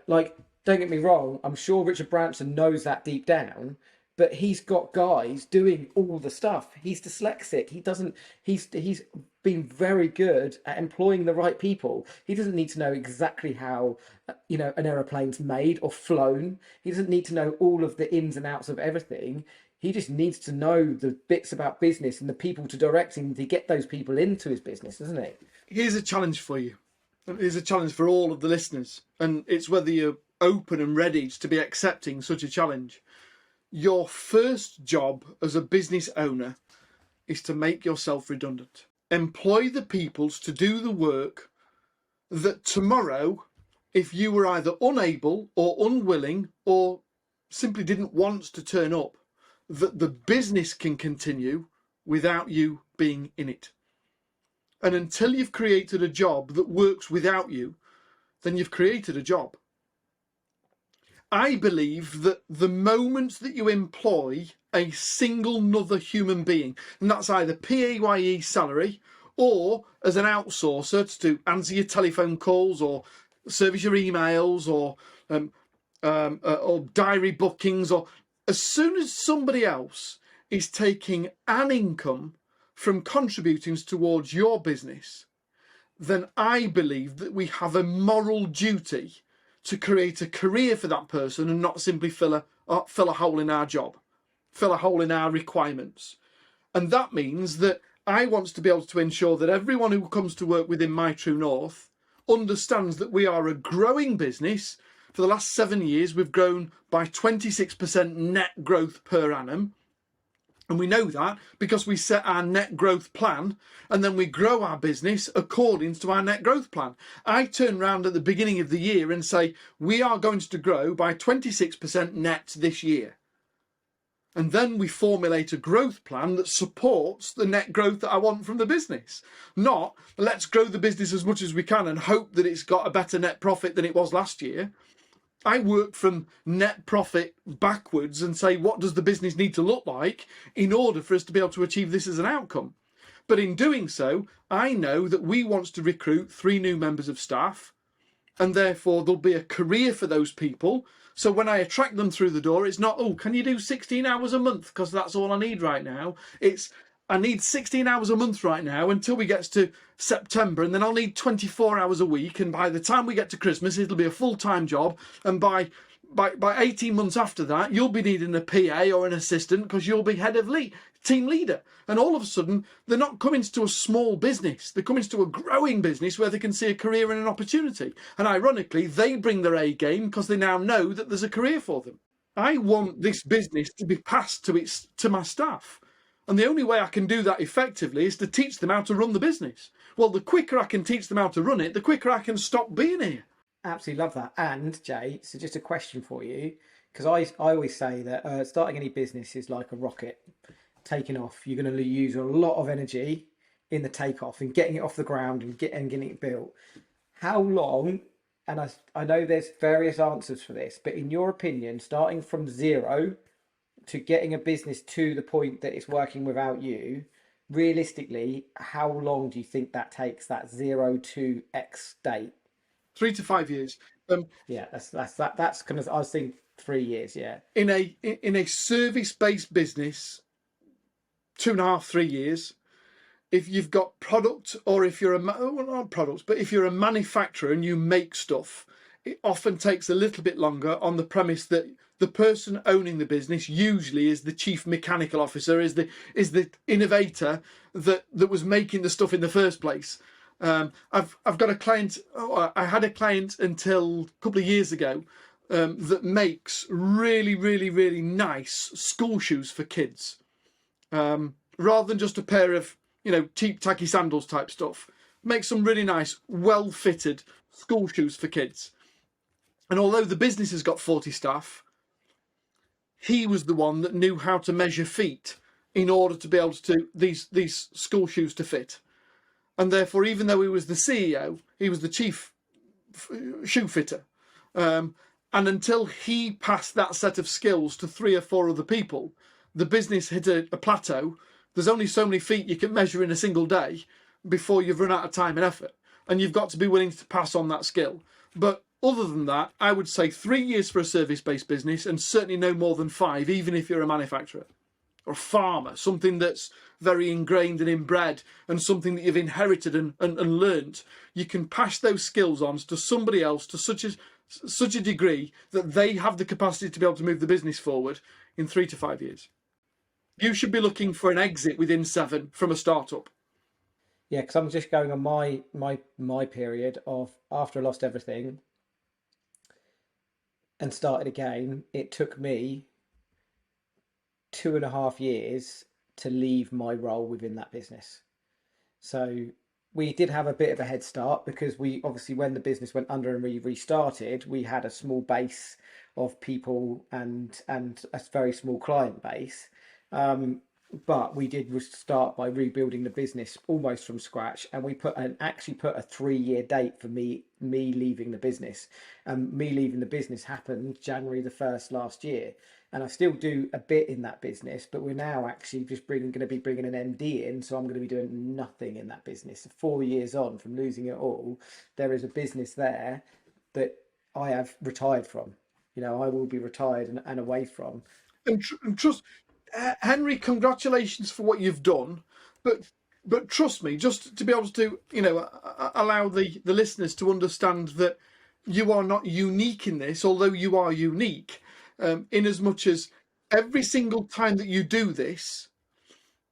Like, don't get me wrong, I'm sure Richard Branson knows that deep down, but he's got guys doing all the stuff. He's dyslexic. He's been very good at employing the right people. He doesn't need to know exactly how, an aeroplane's made or flown. He doesn't need to know all of the ins and outs of everything. He just needs to know the bits about business and the people to direct him to get those people into his business, doesn't he? Here's a challenge for you. Here's a challenge for all of the listeners. And it's whether you're open and ready to be accepting such a challenge. Your first job as a business owner is to make yourself redundant. Employ the peoples to do the work that tomorrow, if you were either unable or unwilling or simply didn't want to turn up, that the business can continue without you being in it. And until you've created a job that works without you, then you've created a job. I believe that the moment that you employ a single other human being, and that's either PAYE salary or as an outsourcer to answer your telephone calls or service your emails or diary bookings, or as soon as somebody else is taking an income from contributing towards your business, then I believe that we have a moral duty to create a career for that person and not simply fill a hole in our job, fill a hole in our requirements. And that means that I want to be able to ensure that everyone who comes to work within My True North understands that we are a growing business. For the last 7 years, we've grown by 26% net growth per annum. And we know that because we set our net growth plan and then we grow our business according to our net growth plan. I turn around at the beginning of the year and say, we are going to grow by 26% net this year. And then we formulate a growth plan that supports the net growth that I want from the business. Not, let's grow the business as much as we can and hope that it's got a better net profit than it was last year. I work from net profit backwards and say, what does the business need to look like in order for us to be able to achieve this as an outcome? But in doing so, I know that we want to recruit 3 new members of staff, and therefore there'll be a career for those people. So when I attract them through the door, it's not, oh, can you do 16 hours a month? Because that's all I need right now. It's, I need 16 hours a month right now until we get to September, and then I'll need 24 hours a week. And by the time we get to Christmas, it'll be a full-time job. And by 18 months after that, you'll be needing a PA or an assistant because you'll be head of team leader. And all of a sudden, they're not coming to a small business. They're coming to a growing business where they can see a career and an opportunity. And ironically, they bring their A game because they now know that there's a career for them. I want this business to be passed to my staff. And the only way I can do that effectively is to teach them how to run the business. Well, the quicker I can teach them how to run it, the quicker I can stop being here. Absolutely love that. And Jay, so just a question for you, because I always say that starting any business is like a rocket taking off. You're going to use a lot of energy in the takeoff and getting it off the ground and getting it built. How long, and I know there's various answers for this, but in your opinion, starting from zero to getting a business to the point that it's working without you, realistically, how long do you think that takes, that 0 to X date? 3 to 5 years. Yeah, that's kind of, I was thinking 3 years. Yeah. In a service-based business, 2.5, 3 years. If you've got product, or if you're not products, but if you're a manufacturer and you make stuff, it often takes a little bit longer on the premise that the person owning the business usually is the chief mechanical officer, is the innovator that was making the stuff in the first place. I've got a client. I had a client until a couple of years ago that makes really, really, really nice school shoes for kids, rather than just a pair of cheap tacky sandals type stuff. Makes some really nice, well fitted school shoes for kids. And although the business has got 40 staff, he was the one that knew how to measure feet in order to be able to these school shoes to fit. And therefore, even though he was the CEO, he was the chief shoe fitter. And until he passed that set of skills to 3 or 4 other people, the business hit a plateau. There's only so many feet you can measure in a single day before you've run out of time and effort. And you've got to be willing to pass on that skill. But other than that, I would say 3 years for a service-based business, and certainly no more than 5, even if you're a manufacturer or a farmer, something that's very ingrained and inbred and something that you've inherited and learned. You can pass those skills on to somebody else to such a degree that they have the capacity to be able to move the business forward in 3 to 5 years. You should be looking for an exit within 7 from a startup. Yeah, because I'm just going on my period of after I lost everything and started again. It took me 2.5 years to leave my role within that business. So we did have a bit of a head start because we obviously, when the business went under and we restarted, we had a small base of people and a very small client base. But we did start by rebuilding the business almost from scratch, and we actually put a 3-year date for me leaving the business. And me leaving the business happened January the 1st last year, and I still do a bit in that business, but we're now actually just going to be bringing an MD in, so I'm going to be doing nothing in that business. 4 years on from losing it all, there is a business there that I have retired from. I will be retired and away from. And trust. Henry, congratulations for what you've done, but trust me, just to be able to allow the listeners to understand that you are not unique in this, although you are unique, in as much as every single time that you do this,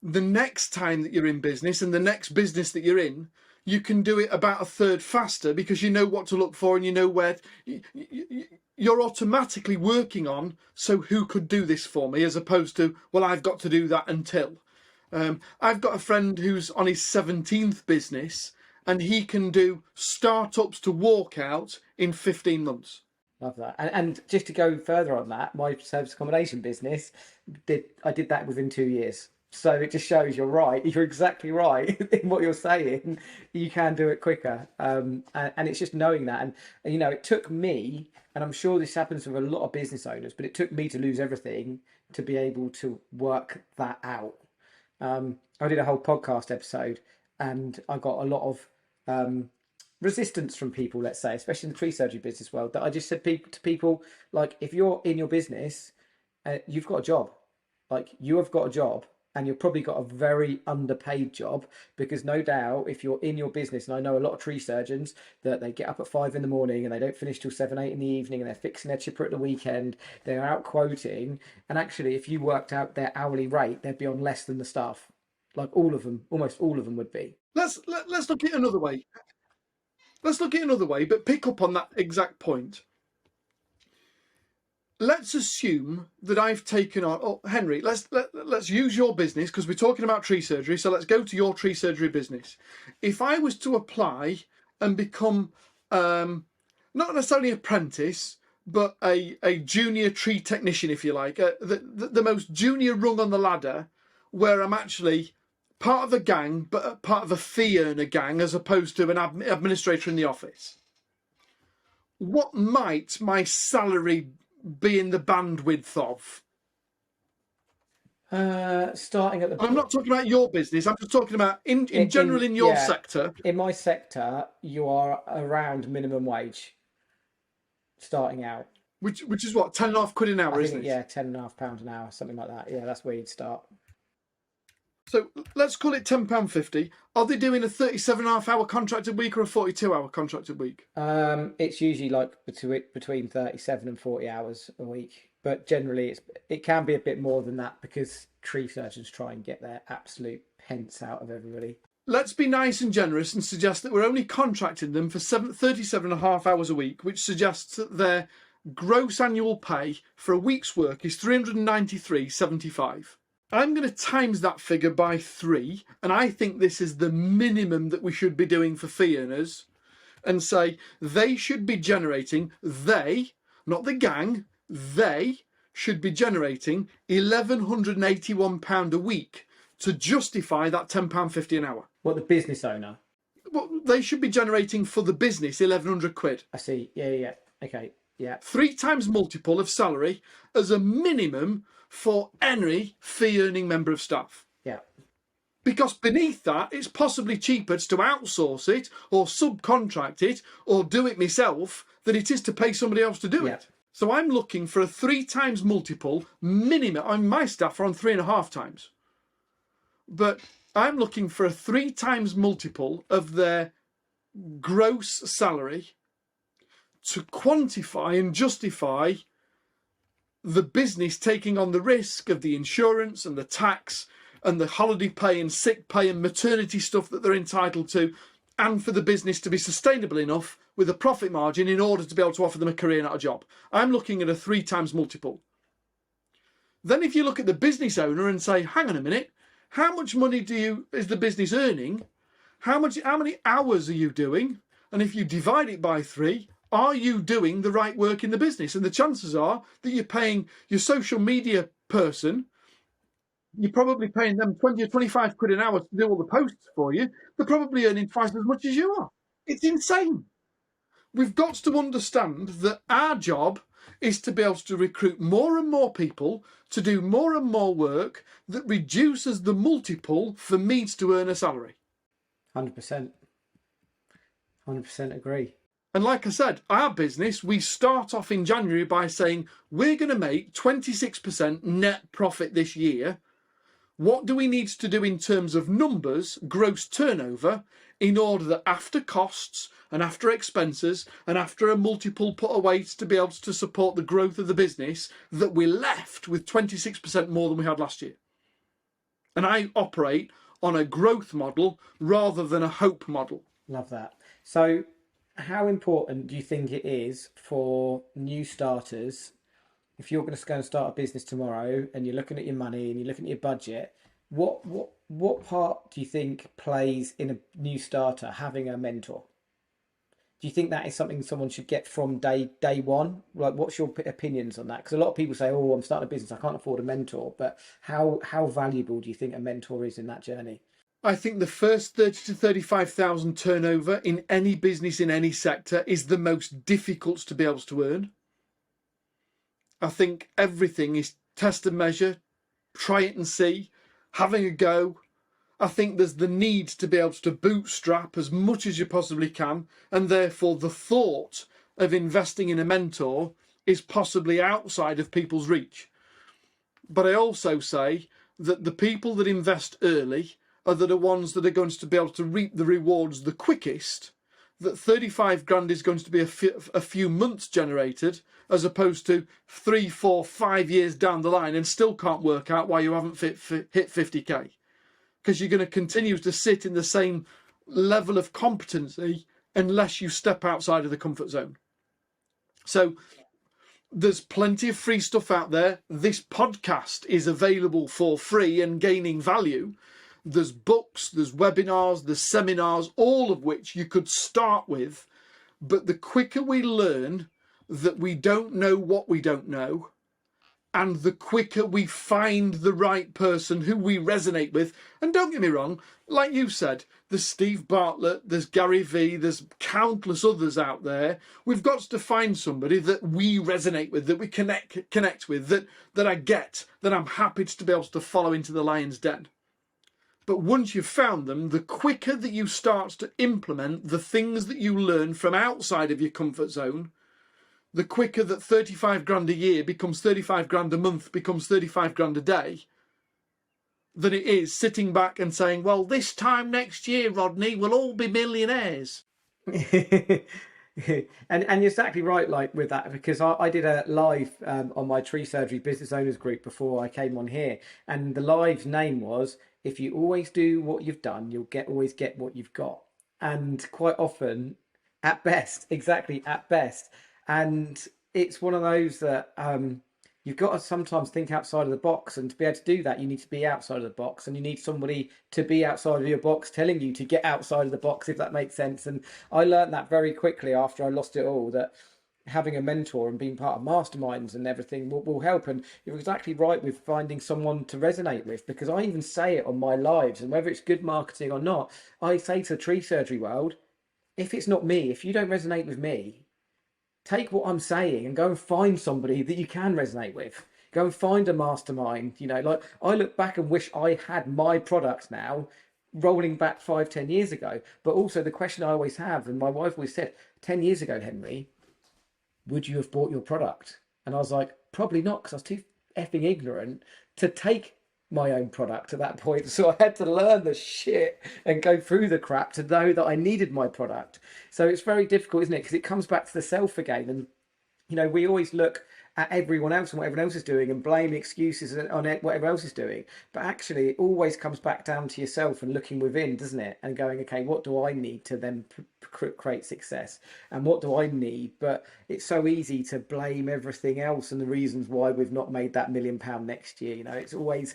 the next time that you're in business and the next business that you're in, you can do it about 1/3 faster because you know what to look for and you know where you're automatically working on. So who could do this for me, as opposed to, well, I've got to do that until. I've got a friend who's on his 17th business and he can do startups to walk out in 15 months. Love that. And just to go further on that, my service accommodation business, I did that within 2 years. So it just shows you're right. You're exactly right in what you're saying. You can do it quicker. And it's just knowing that. And it took me, and I'm sure this happens with a lot of business owners, but it took me to lose everything to be able to work that out. I did a whole podcast episode, and I got a lot of resistance from people, let's say, especially in the tree surgery business world, that I just said to people, like, if you're in your business, you've got a job. Like, you have got a job, and you've probably got a very underpaid job, because no doubt if you're in your business, and I know a lot of tree surgeons that they get up at 5 a.m. and they don't finish till 7, 8 in the evening, and they're fixing their chipper at the weekend, they're out quoting, and actually if you worked out their hourly rate, they'd be on less than the staff. Like, all of them, almost all of them would be. Let's look at it another way. Let's look at it another way, but pick up on that exact point. Let's assume that I've taken on. Oh, Henry, let's use your business, because we're talking about tree surgery. So let's go to your tree surgery business. If I was to apply and become not necessarily apprentice, but a junior tree technician, if you like, the most junior rung on the ladder, where I'm actually part of a gang, but part of a fee earner gang, as opposed to an administrator in the office, what might my salary be in the bandwidth of? Starting at the... I'm not talking about your business, I'm just talking about in general in your sector. In my sector, you are around minimum wage starting out. Which is what, £10.5 an hour, isn't it? Yeah, £10.5 an hour, something like that. Yeah, that's where you'd start. So let's call it £10.50. Are they doing a 37.5-hour contracted week or a 42-hour contracted week? It's usually like between 37 and 40 hours a week, but generally it can be a bit more than that, because tree surgeons try and get their absolute pence out of everybody. Let's be nice and generous and suggest that we're only contracting them for 37.5 hours a week, which suggests that their gross annual pay for a week's work is £393.75. I'm going to times that figure by 3, and I think this is the minimum that we should be doing for fee earners, and say they should be generating, not the gang, they should be generating £1,181 a week to justify that £10.50 an hour. What, the business owner? Well, they should be generating for the business £1,100. I see. Yeah. Okay. Yeah. 3 times multiple of salary as a minimum for any fee-earning member of staff. Yeah. Because beneath that, it's possibly cheaper to outsource it or subcontract it or do it myself than it is to pay somebody else to do it. So I'm looking for a 3 times multiple minimum. My staff are on 3.5 times. But I'm looking for a 3 times multiple of their gross salary to quantify and justify the business taking on the risk of the insurance and the tax and the holiday pay and sick pay and maternity stuff that they're entitled to, and for the business to be sustainable enough with a profit margin in order to be able to offer them a career, not a job. I'm looking at a 3 times multiple. Then if you look at the business owner and say, hang on a minute, how much money is the business earning? How many hours are you doing? And if you divide it by 3, are you doing the right work in the business? And the chances are that you're paying your social media person, you're probably paying them 20 or 25 quid an hour to do all the posts for you. They're probably earning twice as much as you are. It's insane. We've got to understand that our job is to be able to recruit more and more people to do more and more work that reduces the multiple for me to earn a salary. 100%. 100% agree. And like I said, our business, we start off in January by saying we're going to make 26% net profit this year. What do we need to do in terms of numbers, gross turnover, in order that after costs and after expenses and after a multiple put away to be able to support the growth of the business, that we're left with 26% more than we had last year? And I operate on a growth model rather than a hope model. Love that. So how important do you think it is for new starters, if you're going to go and start a business tomorrow and you're looking at your money and you're looking at your budget, what part do you think plays in a new starter having a mentor? Do you think that is something someone should get from day one? Like, what's your opinions on that? Because a lot of people say, oh, I'm starting a business, I can't afford a mentor. But how valuable do you think a mentor is in that journey? I think the first 30 to 35,000 turnover in any business in any sector is the most difficult to be able to earn. I think everything is test and measure, try it and see, having a go. I think there's the need to be able to bootstrap as much as you possibly can, and therefore the thought of investing in a mentor is possibly outside of people's reach. But I also say that the people that invest early are the ones that are going to be able to reap the rewards the quickest, that 35 grand is going to be a few months generated, as opposed to 3, 4, 5 years down the line and still can't work out why you haven't hit 50k. Because you're going to continue to sit in the same level of competency unless you step outside of the comfort zone. So there's plenty of free stuff out there. This podcast is available for free and gaining value. There's books, there's webinars, there's seminars, all of which you could start with. But the quicker we learn that we don't know what we don't know, and the quicker we find the right person who we resonate with, and don't get me wrong, like you said, there's Steve Bartlett, there's Gary Vee, there's countless others out there. We've got to find somebody that we resonate with, that we connect with, that I get, that I'm happy to be able to follow into the lion's den. But once you've found them, the quicker that you start to implement the things that you learn from outside of your comfort zone, the quicker that 35 grand a year becomes 35 grand a month, becomes 35 grand a day, than it is sitting back and saying, well, this time next year, Rodney, we'll all be millionaires. and you're exactly right, like with that, because I did a live on my tree surgery business owners group before I came on here, and the live's name was, if you always do what you've done, you'll always get what you've got. And quite often, at best, and it's one of those that you've got to sometimes think outside of the box, and to be able to do that, you need to be outside of the box, and you need somebody to be outside of your box telling you to get outside of the box, if that makes sense. And I learned that very quickly after I lost it all, that having a mentor and being part of masterminds and everything will help. And you're exactly right with finding someone to resonate with, because I even say it on my lives, and whether it's good marketing or not, I say to the tree surgery world, if it's not me, if you don't resonate with me, take what I'm saying and go and find somebody that you can resonate with. Go and find a mastermind. You know, like I look back and wish I had my product now, rolling back 5-10 years ago. But also the question I always have, and my wife always said, 10 years ago, Henry, would you have bought your product? And I was like, probably not, because I was too effing ignorant to take my own product at that point. So I had to learn the shit and go through the crap to know that I needed my product. So it's very difficult, isn't it? Because it comes back to the self again. And, you know, we always look at everyone else and what everyone else is doing and blame excuses on what everyone else is doing. But actually, it always comes back down to yourself and looking within, doesn't it? And going, okay, what do I need to then create success? And what do I need? But it's so easy to blame everything else and the reasons why we've not made that £1 million next year. You know, it's always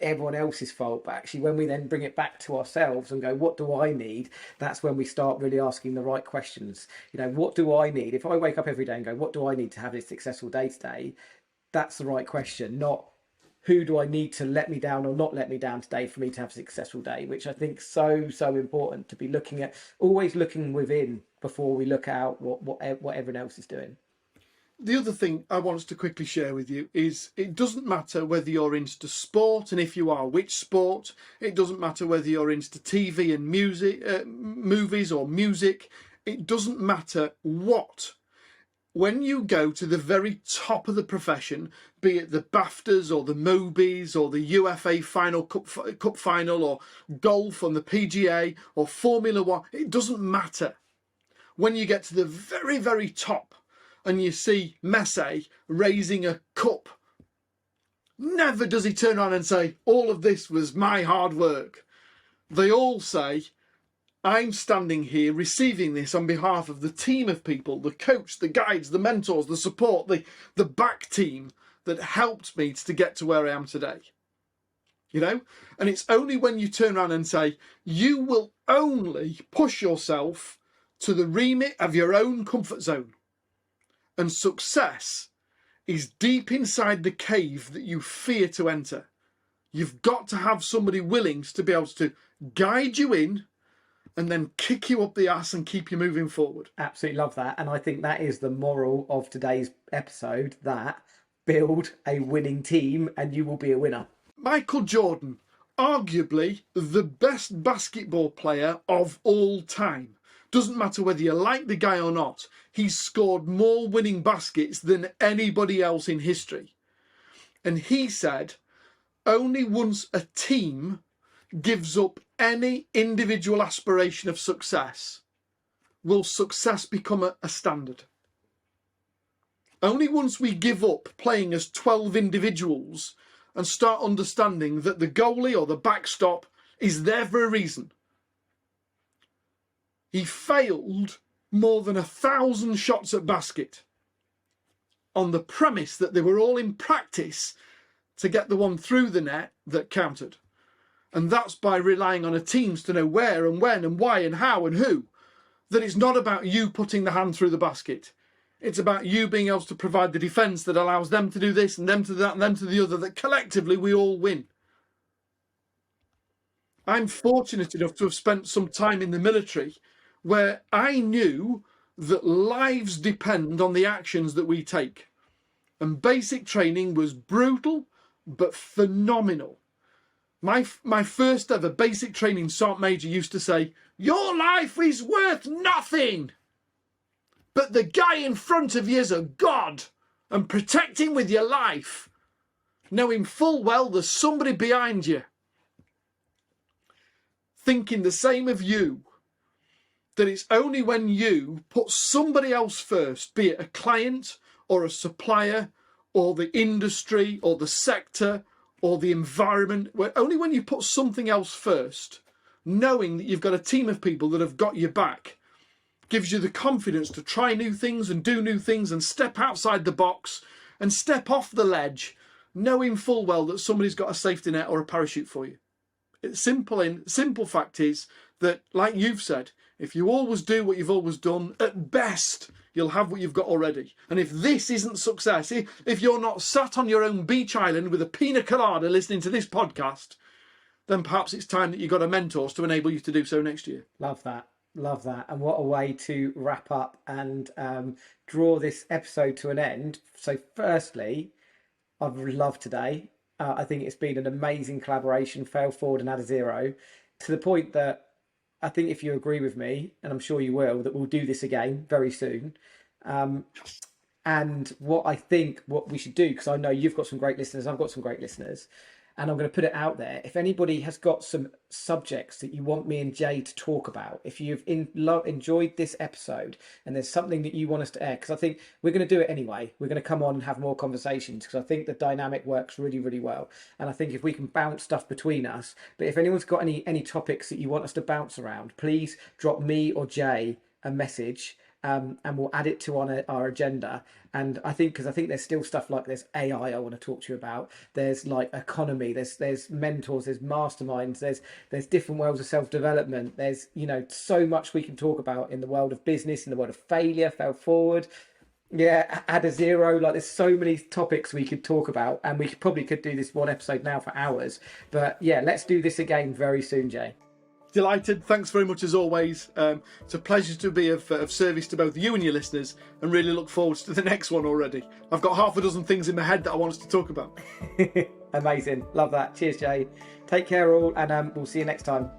everyone else's fault. But actually, when we then bring it back to ourselves and go, what do I need? That's when we start really asking the right questions. You know, what do I need? If I wake up every day and go, what do I need to have this successful day today? That's the right question, not who do I need to let me down or not let me down today for me to have a successful day, which I think is so important to be looking at, always looking within before we look out what everyone else is doing. The other thing I want us to quickly share with you is it doesn't matter whether you're into sport, and if you are, which sport. It doesn't matter whether you're into TV and music, movies or music. It doesn't matter what. When you go to the very top of the profession, be it the BAFTAs or the Mobies or the UFA Cup final or golf on the PGA or Formula One, it doesn't matter. When you get to the very, very top and you see Messi raising a cup, never does he turn around and say, all of this was my hard work. They all say, I'm standing here receiving this on behalf of the team of people, the coach, the guides, the mentors, the support, the back team that helped me to get to where I am today. You know? And it's only when you turn around and say, you will only push yourself to the remit of your own comfort zone. And success is deep inside the cave that you fear to enter. You've got to have somebody willing to be able to guide you in and then kick you up the ass and keep you moving forward. Absolutely love that. And I think that is the moral of today's episode, that build a winning team and you will be a winner. Michael Jordan, arguably the best basketball player of all time. Doesn't matter whether you like the guy or not. He's scored more winning baskets than anybody else in history. And he said, only once a team gives up any individual aspiration of success will success become a standard. Only once we give up playing as 12 individuals and start understanding that the goalie or the backstop is there for a reason. He failed more than 1,000 shots at basket on the premise that they were all in practice to get the one through the net that counted. And that's by relying on a teams to know where and when and why and how and who. That it's not about you putting the hand through the basket. It's about you being able to provide the defence that allows them to do this and them to that and them to the other, that collectively we all win. I'm fortunate enough to have spent some time in the military where I knew that lives depend on the actions that we take. And basic training was brutal but phenomenal. My first ever basic training sergeant major used to say, your life is worth nothing, but the guy in front of you is a god, and protect him with your life, knowing full well there's somebody behind you thinking the same of you, that it's only when you put somebody else first, be it a client or a supplier or the industry or the sector or the environment, only when you put something else first, knowing that you've got a team of people that have got your back, gives you the confidence to try new things and do new things and step outside the box and step off the ledge, knowing full well that somebody's got a safety net or a parachute for you. It's simple fact is that, like you've said, if you always do what you've always done, at best, you'll have what you've got already. And if this isn't success, if you're not sat on your own beach island with a pina colada listening to this podcast, then perhaps it's time that you got a mentors to enable you to do so next year. Love that. Love that. And what a way to wrap up and draw this episode to an end. So firstly, I've loved today. I think it's been an amazing collaboration, fail forward and add a zero, to the point that I think if you agree with me, and I'm sure you will, that we'll do this again very soon. And what we should do, because I know you've got some great listeners, I've got some great listeners, and I'm going to put it out there. If anybody has got some subjects that you want me and Jay to talk about, if you've enjoyed this episode and there's something that you want us to air, because I think we're going to do it anyway. We're going to come on and have more conversations because I think the dynamic works really, really well. And I think if we can bounce stuff between us, but if anyone's got any topics that you want us to bounce around, please drop me or Jay a message. And we'll add it to our agenda. And I think, because I think there's still stuff like there's AI I want to talk to you about. There's like economy. There's mentors. There's masterminds. There's different worlds of self-development. There's so much we can talk about in the world of business, in the world of failure, fail forward. Yeah, add a zero. Like there's so many topics we could talk about, and we could do this one episode now for hours. But yeah, let's do this again very soon, Jay. Delighted. Thanks very much as always. It's a pleasure to be of service to both you and your listeners, and really look forward to the next one already. I've got half a dozen things in my head that I want us to talk about. Amazing. Love that. Cheers, Jay. Take care all, and we'll see you next time.